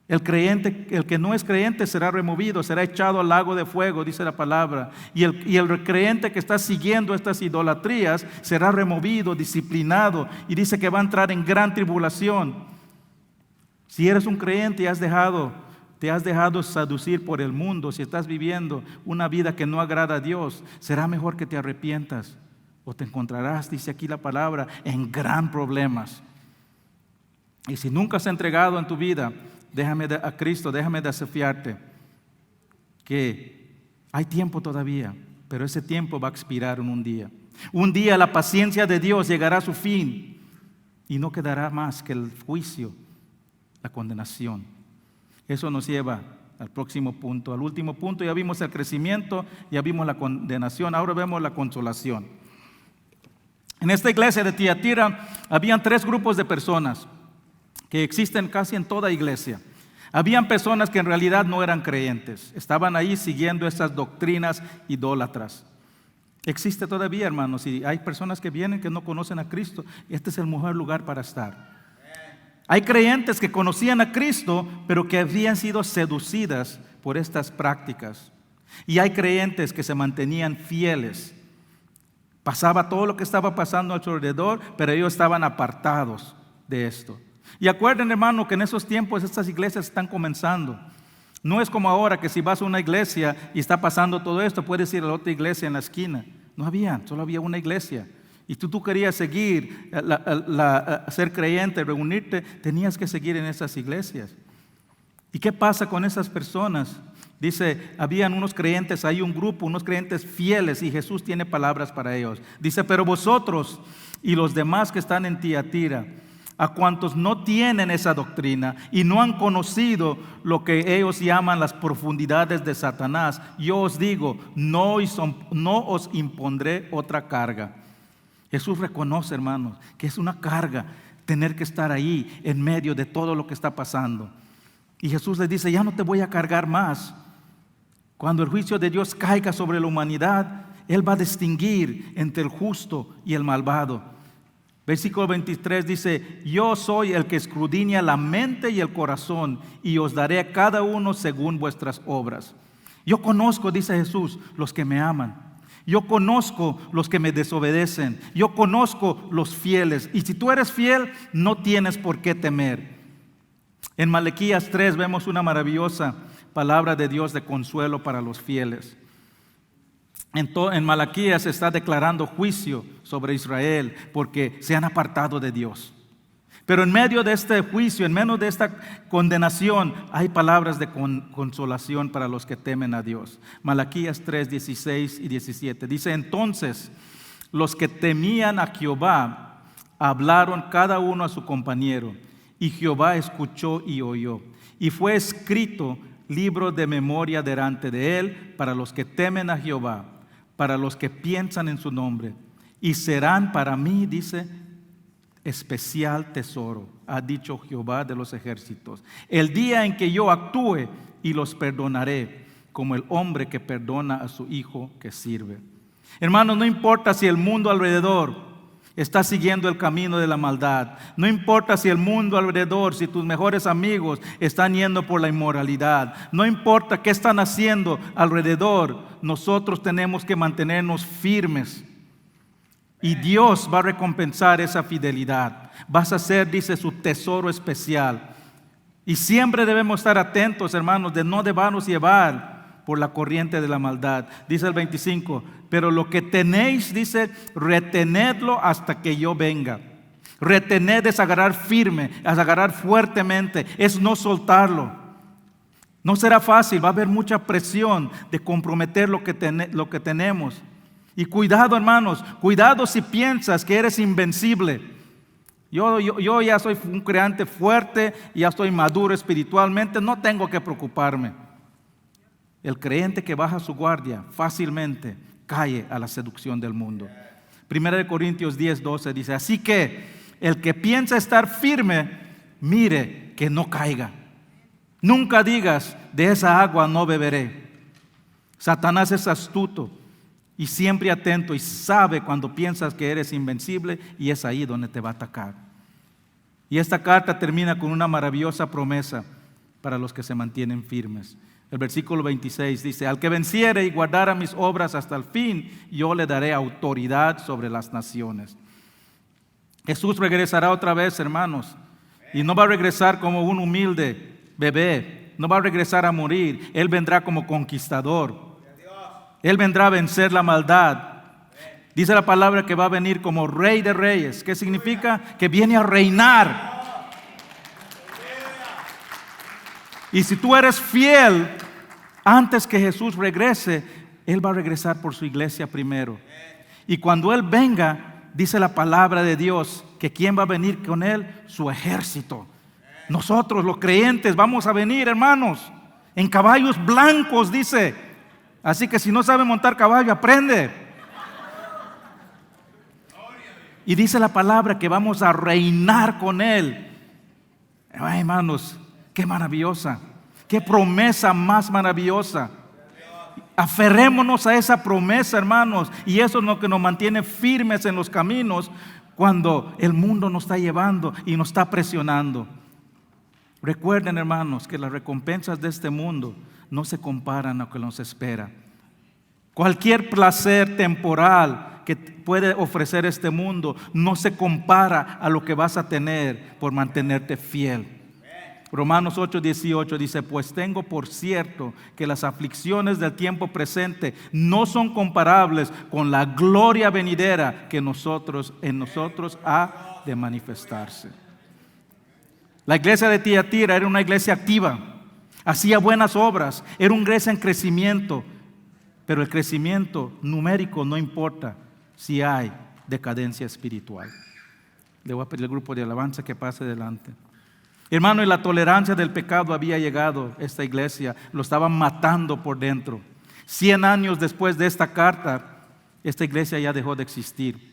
El que no es creyente será removido, será echado al lago de fuego, dice la palabra. Y el creyente que está siguiendo estas idolatrías será removido, disciplinado, y dice que va a entrar en gran tribulación. Si eres un creyente y te has dejado seducir por el mundo, si estás viviendo una vida que no agrada a Dios, será mejor que te arrepientas, o te encontrarás, dice aquí la palabra, en gran problemas. Y si nunca has entregado en tu vida a Cristo, déjame desafiarte que hay tiempo todavía, pero ese tiempo va a expirar en un día. Un día la paciencia de Dios llegará a su fin y no quedará más que el juicio, la condenación. Eso nos lleva al próximo punto, al último punto. Ya vimos el crecimiento, ya vimos la condenación, ahora vemos la consolación. En esta iglesia de Tiatira habían 3 grupos de personas que existen casi en toda iglesia. Habían personas que en realidad no eran creyentes, estaban ahí siguiendo esas doctrinas idólatras. Existe todavía, hermanos, y hay personas que vienen que no conocen a Cristo. Este es el mejor lugar para estar. Hay creyentes que conocían a Cristo, pero que habían sido seducidas por estas prácticas. Y hay creyentes que se mantenían fieles. Pasaba todo lo que estaba pasando a su alrededor, pero ellos estaban apartados de esto. Y acuerden, hermano, que en esos tiempos estas iglesias están comenzando. No es como ahora que si vas a una iglesia y está pasando todo esto, puedes ir a la otra iglesia en la esquina. No había, solo había una iglesia. Y tú querías seguir, ser creyente, reunirte, tenías que seguir en esas iglesias. ¿Y qué pasa con esas personas? Dice, habían unos creyentes, hay un grupo, unos creyentes fieles, y Jesús tiene palabras para ellos. Dice, pero vosotros y los demás que están en Tiatira, a cuantos no tienen esa doctrina y no han conocido lo que ellos llaman las profundidades de Satanás, yo os digo, no os impondré otra carga. Jesús reconoce, hermanos, que es una carga tener que estar ahí en medio de todo lo que está pasando. Y Jesús les dice, ya no te voy a cargar más. Cuando el juicio de Dios caiga sobre la humanidad, Él va a distinguir entre el justo y el malvado. Versículo 23 dice, yo soy el que escudriña la mente y el corazón, y os daré a cada uno según vuestras obras. Yo conozco, dice Jesús, los que me aman. Yo conozco los que me desobedecen. Yo conozco los fieles. Y si tú eres fiel, no tienes por qué temer. En Malaquías 3 vemos una maravillosa palabra de Dios de consuelo para los fieles. En Malaquías se está declarando juicio sobre Israel porque se han apartado de Dios. Pero en medio de este juicio, en medio de esta condenación, hay palabras de consolación para los que temen a Dios. Malaquías 3, 16 y 17. Dice, entonces los que temían a Jehová hablaron cada uno a su compañero, y Jehová escuchó y oyó. Y fue escrito libro de memoria delante de él para los que temen a Jehová, para los que piensan en su nombre. Y serán para mí, dice, especial tesoro, ha dicho Jehová de los ejércitos. El día en que yo actúe y los perdonaré, como el hombre que perdona a su hijo que sirve. Hermanos, no importa si el mundo alrededor está siguiendo el camino de la maldad. No importa si el mundo alrededor, si tus mejores amigos están yendo por la inmoralidad. No importa qué están haciendo alrededor. Nosotros tenemos que mantenernos firmes. Y Dios va a recompensar esa fidelidad. Vas a ser, dice, su tesoro especial. Y siempre debemos estar atentos, hermanos, de no dejarnos llevar por la corriente de la maldad. Dice el 25, pero lo que tenéis, dice, retenedlo hasta que yo venga. Retened es agarrar firme, es agarrar fuertemente, es no soltarlo. No será fácil, va a haber mucha presión de comprometer lo que tenemos. Y cuidado, hermanos, cuidado si piensas que eres invencible. Yo ya soy un creyente fuerte, ya estoy maduro espiritualmente, no tengo que preocuparme. El creyente que baja su guardia fácilmente cae a la seducción del mundo. 1 Corintios 10, 12 dice, así que el que piensa estar firme, mire que no caiga. Nunca digas, de esa agua no beberé. Satanás es astuto y siempre atento y sabe cuando piensas que eres invencible, y es ahí donde te va a atacar. Y esta carta termina con una maravillosa promesa para los que se mantienen firmes. El versículo 26 dice: al que venciere y guardara mis obras hasta el fin, yo le daré autoridad sobre las naciones. Jesús regresará otra vez, hermanos, y no va a regresar como un humilde bebé, no va a regresar a morir. Él vendrá como conquistador. Él vendrá a vencer la maldad. Dice la palabra que va a venir como Rey de Reyes. ¿Qué significa? Que viene a reinar. Y si tú eres fiel, antes que Jesús regrese, Él va a regresar por su iglesia primero. Y cuando Él venga, dice la palabra de Dios, que ¿quién va a venir con Él? Su ejército. Nosotros, los creyentes, vamos a venir, hermanos, en caballos blancos, dice. Así que si no sabe montar caballo, aprende. Y dice la palabra que vamos a reinar con Él. Ay, hermanos, qué maravillosa, qué promesa más maravillosa. Aferrémonos a esa promesa, hermanos, y eso es lo que nos mantiene firmes en los caminos cuando el mundo nos está llevando y nos está presionando. Recuerden, hermanos, que las recompensas de este mundo no se comparan a lo que nos espera. Cualquier placer temporal que puede ofrecer este mundo no se compara a lo que vas a tener por mantenerte fiel. Romanos 8:18 dice: pues tengo por cierto que las aflicciones del tiempo presente no son comparables con la gloria venidera que en nosotros ha de manifestarse. La iglesia de Tiatira era una iglesia activa, hacía buenas obras, era una iglesia en crecimiento, pero el crecimiento numérico no importa si hay decadencia espiritual. Le voy a pedir al grupo de alabanza que pase adelante. Hermano, y la tolerancia del pecado había llegado a esta iglesia, lo estaban matando por dentro. 100 años después de esta carta, esta iglesia ya dejó de existir.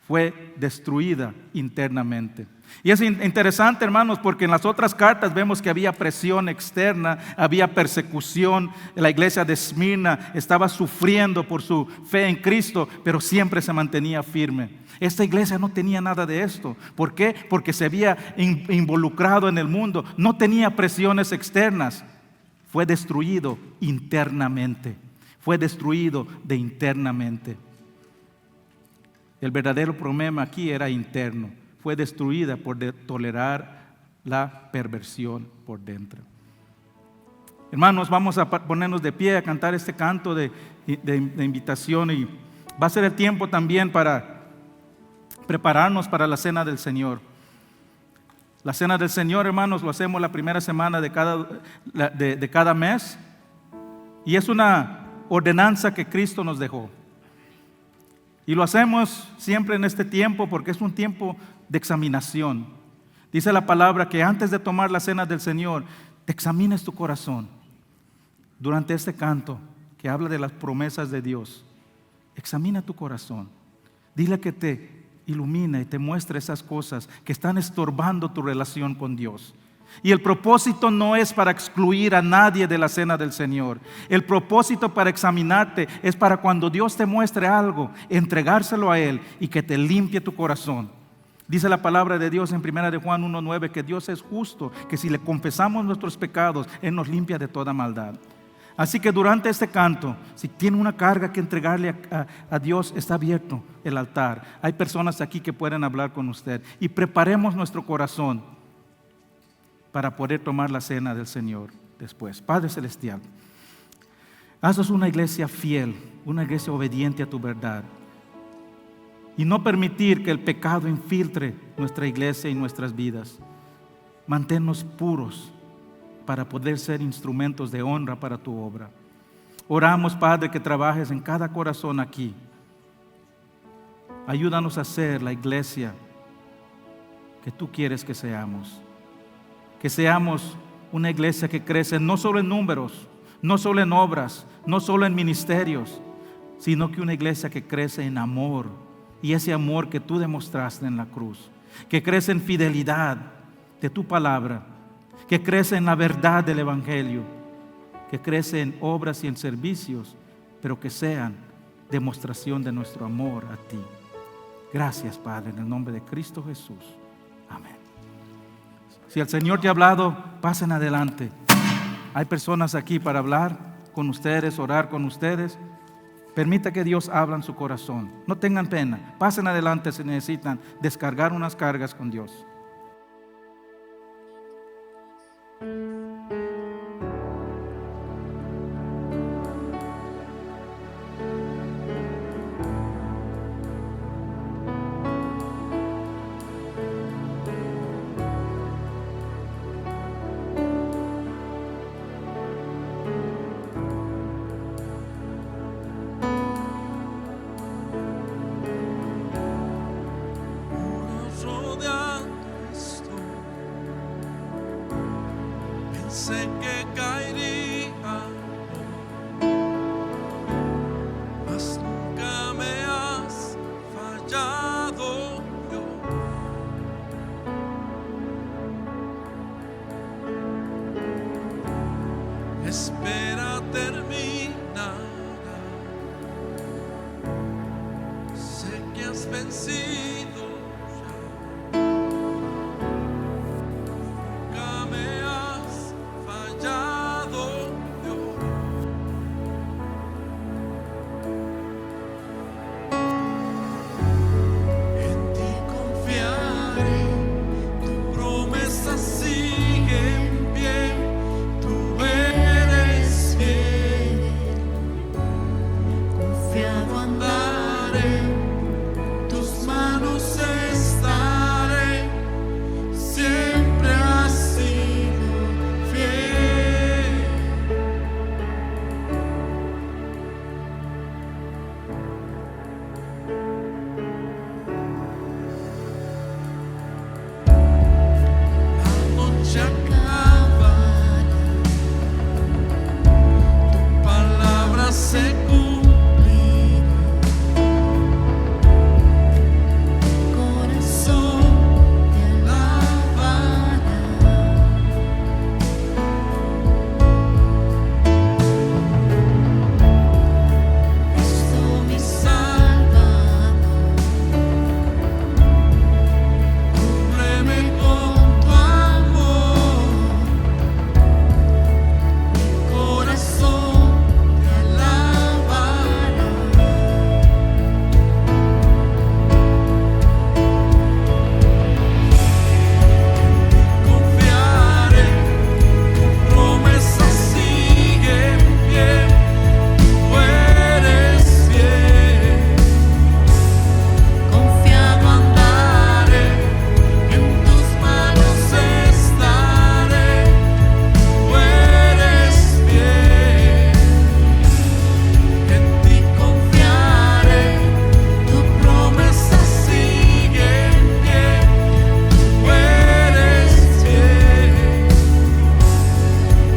Fue destruida internamente. Y es interesante, hermanos, porque en las otras cartas vemos que había presión externa, había persecución. La iglesia de Esmirna estaba sufriendo por su fe en Cristo, pero siempre se mantenía firme. Esta iglesia no tenía nada de esto. ¿Por qué? Porque se había involucrado en el mundo. No tenía presiones externas. Fue destruido internamente. Fue destruido internamente. El verdadero problema aquí era interno. Fue destruida por tolerar la perversión por dentro. Hermanos, vamos a ponernos de pie a cantar este canto de invitación, y va a ser el tiempo también para prepararnos para la cena del Señor. La cena del Señor, hermanos, lo hacemos la primera semana de cada mes, y es una ordenanza que Cristo nos dejó. Y lo hacemos siempre en este tiempo porque es un tiempo de examinación. Dice la palabra que antes de tomar la cena del Señor, te examines tu corazón. Durante este canto que habla de las promesas de Dios, examina tu corazón. Dile que te ilumine y te muestre esas cosas que están estorbando tu relación con Dios. Y el propósito no es para excluir a nadie de la cena del Señor. El propósito para examinarte es para cuando Dios te muestre algo, entregárselo a Él y que te limpie tu corazón. Dice la palabra de Dios en 1 de Juan 1:9 que Dios es justo, que si le confesamos nuestros pecados, Él nos limpia de toda maldad. Así que durante este canto, si tiene una carga que entregarle a Dios, está abierto el altar. Hay personas aquí que pueden hablar con usted. Y preparemos nuestro corazón para poder tomar la cena del Señor después. Padre Celestial, haznos una iglesia fiel, una iglesia obediente a tu verdad. Y no permitir que el pecado infiltre nuestra iglesia y nuestras vidas. Manténnos puros para poder ser instrumentos de honra para tu obra. Oramos, Padre, que trabajes en cada corazón aquí. Ayúdanos a ser la iglesia que tú quieres que seamos. Que seamos una iglesia que crece no solo en números, no solo en obras, no solo en ministerios, sino que una iglesia que crece en amor, y ese amor que tú demostraste en la cruz, que crece en fidelidad de tu palabra, que crece en la verdad del Evangelio, que crece en obras y en servicios, pero que sean demostración de nuestro amor a ti. Gracias, Padre, en el nombre de Cristo Jesús. Amén. Si el Señor te ha hablado, pasen adelante. Hay personas aquí para hablar con ustedes, orar con ustedes. Permita que Dios hable en su corazón. No tengan pena. Pasen adelante si necesitan descargar unas cargas con Dios. Sé que caería, mas nunca me has fallado, Dios. Espera terminará. Sé que has vencido ya. Nunca me has fallado, Dios. En ti confiaré, tu promesa sigue en pie, tú eres fiel. Confiado andaré, tus manos estaré, siempre has sido fiel. La noche acabará, tu palabra se cumplirá. Mi corazón te alabará. Cristo mi Salvador, cúbreme con tu amor. Mi corazón te alabará. Confiaré, tu promesa sigue en pie, tú eres fiel. Confiado andaré, en tus manos estaré, tú eres fiel. En ti confiaré, tu promesa sigue en pie, tú eres fiel.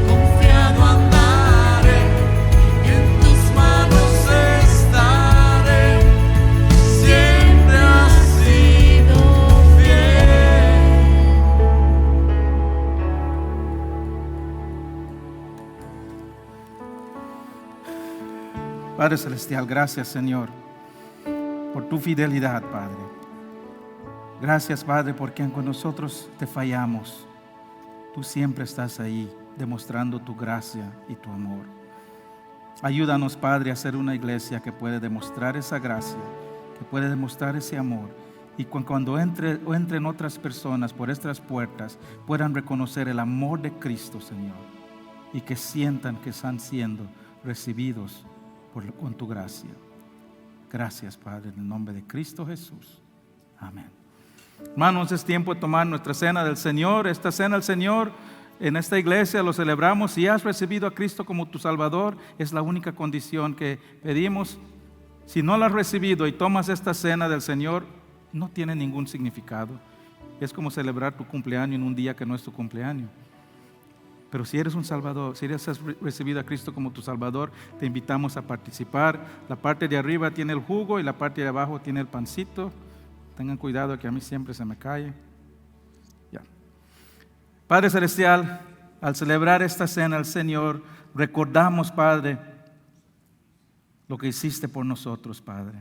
Confiado andaré, en tus manos estaré, siempre has sido fiel. Padre Celestial, gracias, Señor, por tu fidelidad, Padre. Gracias, Padre, porque aunque nosotros te fallamos, tú siempre estás ahí demostrando tu gracia y tu amor. Ayúdanos, Padre, a ser una iglesia que puede demostrar esa gracia, que puede demostrar ese amor, y cuando entren otras personas por estas puertas puedan reconocer el amor de Cristo, Señor, y que sientan que están siendo recibidos con tu gracia. Gracias, Padre, en el nombre de Cristo Jesús. Amén. Hermanos, es tiempo de tomar nuestra cena del Señor. Esta cena del Señor en esta iglesia lo celebramos. Si has recibido a Cristo como tu Salvador, es la única condición que pedimos. Si no la has recibido y tomas esta cena del Señor, no tiene ningún significado. Es como celebrar tu cumpleaños en un día que no es tu cumpleaños. Pero si eres un Salvador, si has recibido a Cristo como tu Salvador, te invitamos a participar. La parte de arriba tiene el jugo y la parte de abajo tiene el pancito. Tengan cuidado que a mí siempre se me cae. Ya. Padre Celestial, al celebrar esta cena, el Señor, recordamos, Padre, lo que hiciste por nosotros, Padre.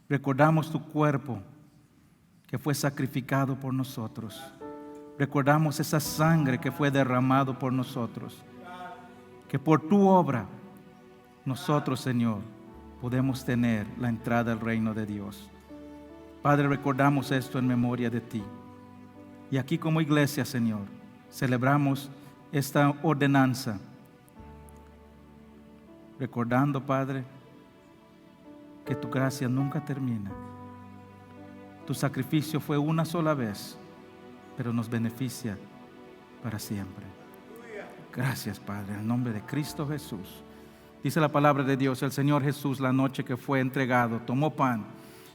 Recordamos tu cuerpo que fue sacrificado por nosotros. Recordamos esa sangre que fue derramado por nosotros. Que por tu obra, nosotros, Señor, podemos tener la entrada al reino de Dios. Padre, recordamos esto en memoria de ti. Y aquí como iglesia, Señor, celebramos esta ordenanza. Recordando, Padre, que tu gracia nunca termina. Tu sacrificio fue una sola vez, pero nos beneficia para siempre. Gracias, Padre, en el nombre de Cristo Jesús. Dice la palabra de Dios, el Señor Jesús, la noche que fue entregado, tomó pan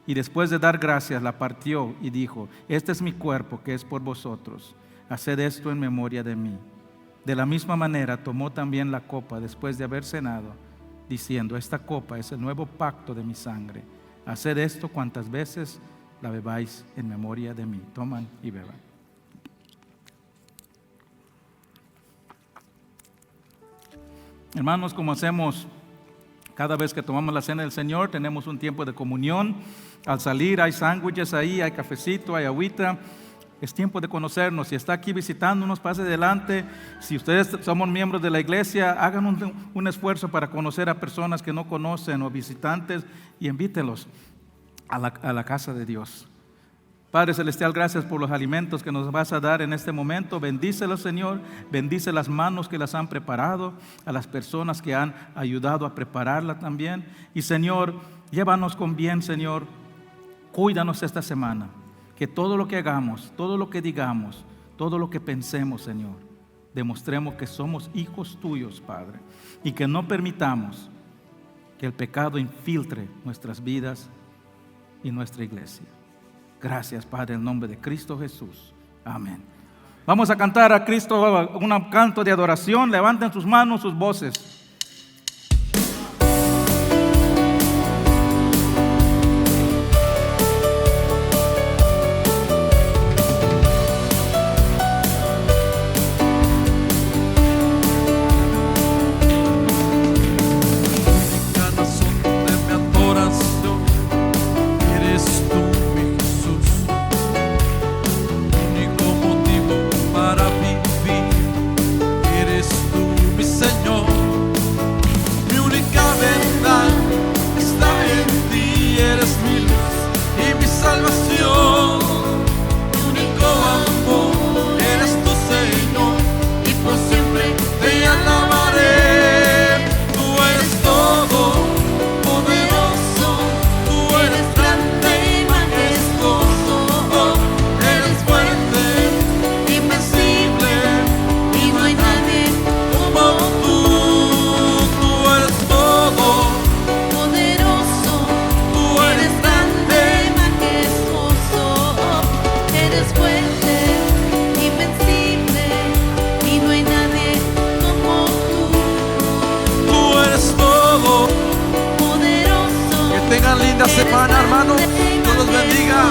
y después de dar gracias, la partió y dijo: este es mi cuerpo que es por vosotros. Haced esto en memoria de mí. De la misma manera tomó también la copa después de haber cenado, diciendo: esta copa es el nuevo pacto de mi sangre. Haced esto cuantas veces la bebáis en memoria de mí. Toman y beban. Hermanos, como hacemos cada vez que tomamos la cena del Señor, tenemos un tiempo de comunión. Al salir hay sándwiches ahí, hay cafecito, hay agüita. Es tiempo de conocernos. Si está aquí visitándonos, pase adelante. Si ustedes somos miembros de la iglesia, hagan un esfuerzo para conocer a personas que no conocen o visitantes y invítenlos a la casa de Dios. Padre Celestial, gracias por los alimentos que nos vas a dar en este momento. Bendícelos, Señor. Bendice las manos que las han preparado, a las personas que han ayudado a prepararla también. Y, Señor, llévanos con bien, Señor. Cuídanos esta semana. Que todo lo que hagamos, todo lo que digamos, todo lo que pensemos, Señor, demostremos que somos hijos tuyos, Padre. Y que no permitamos que el pecado infiltre nuestras vidas y nuestra iglesia. Gracias, Padre, en el nombre de Cristo Jesús. Amén. Vamos a cantar a Cristo un canto de adoración. Levanten sus manos, sus voces. Semana, hermano, Dios los bendiga.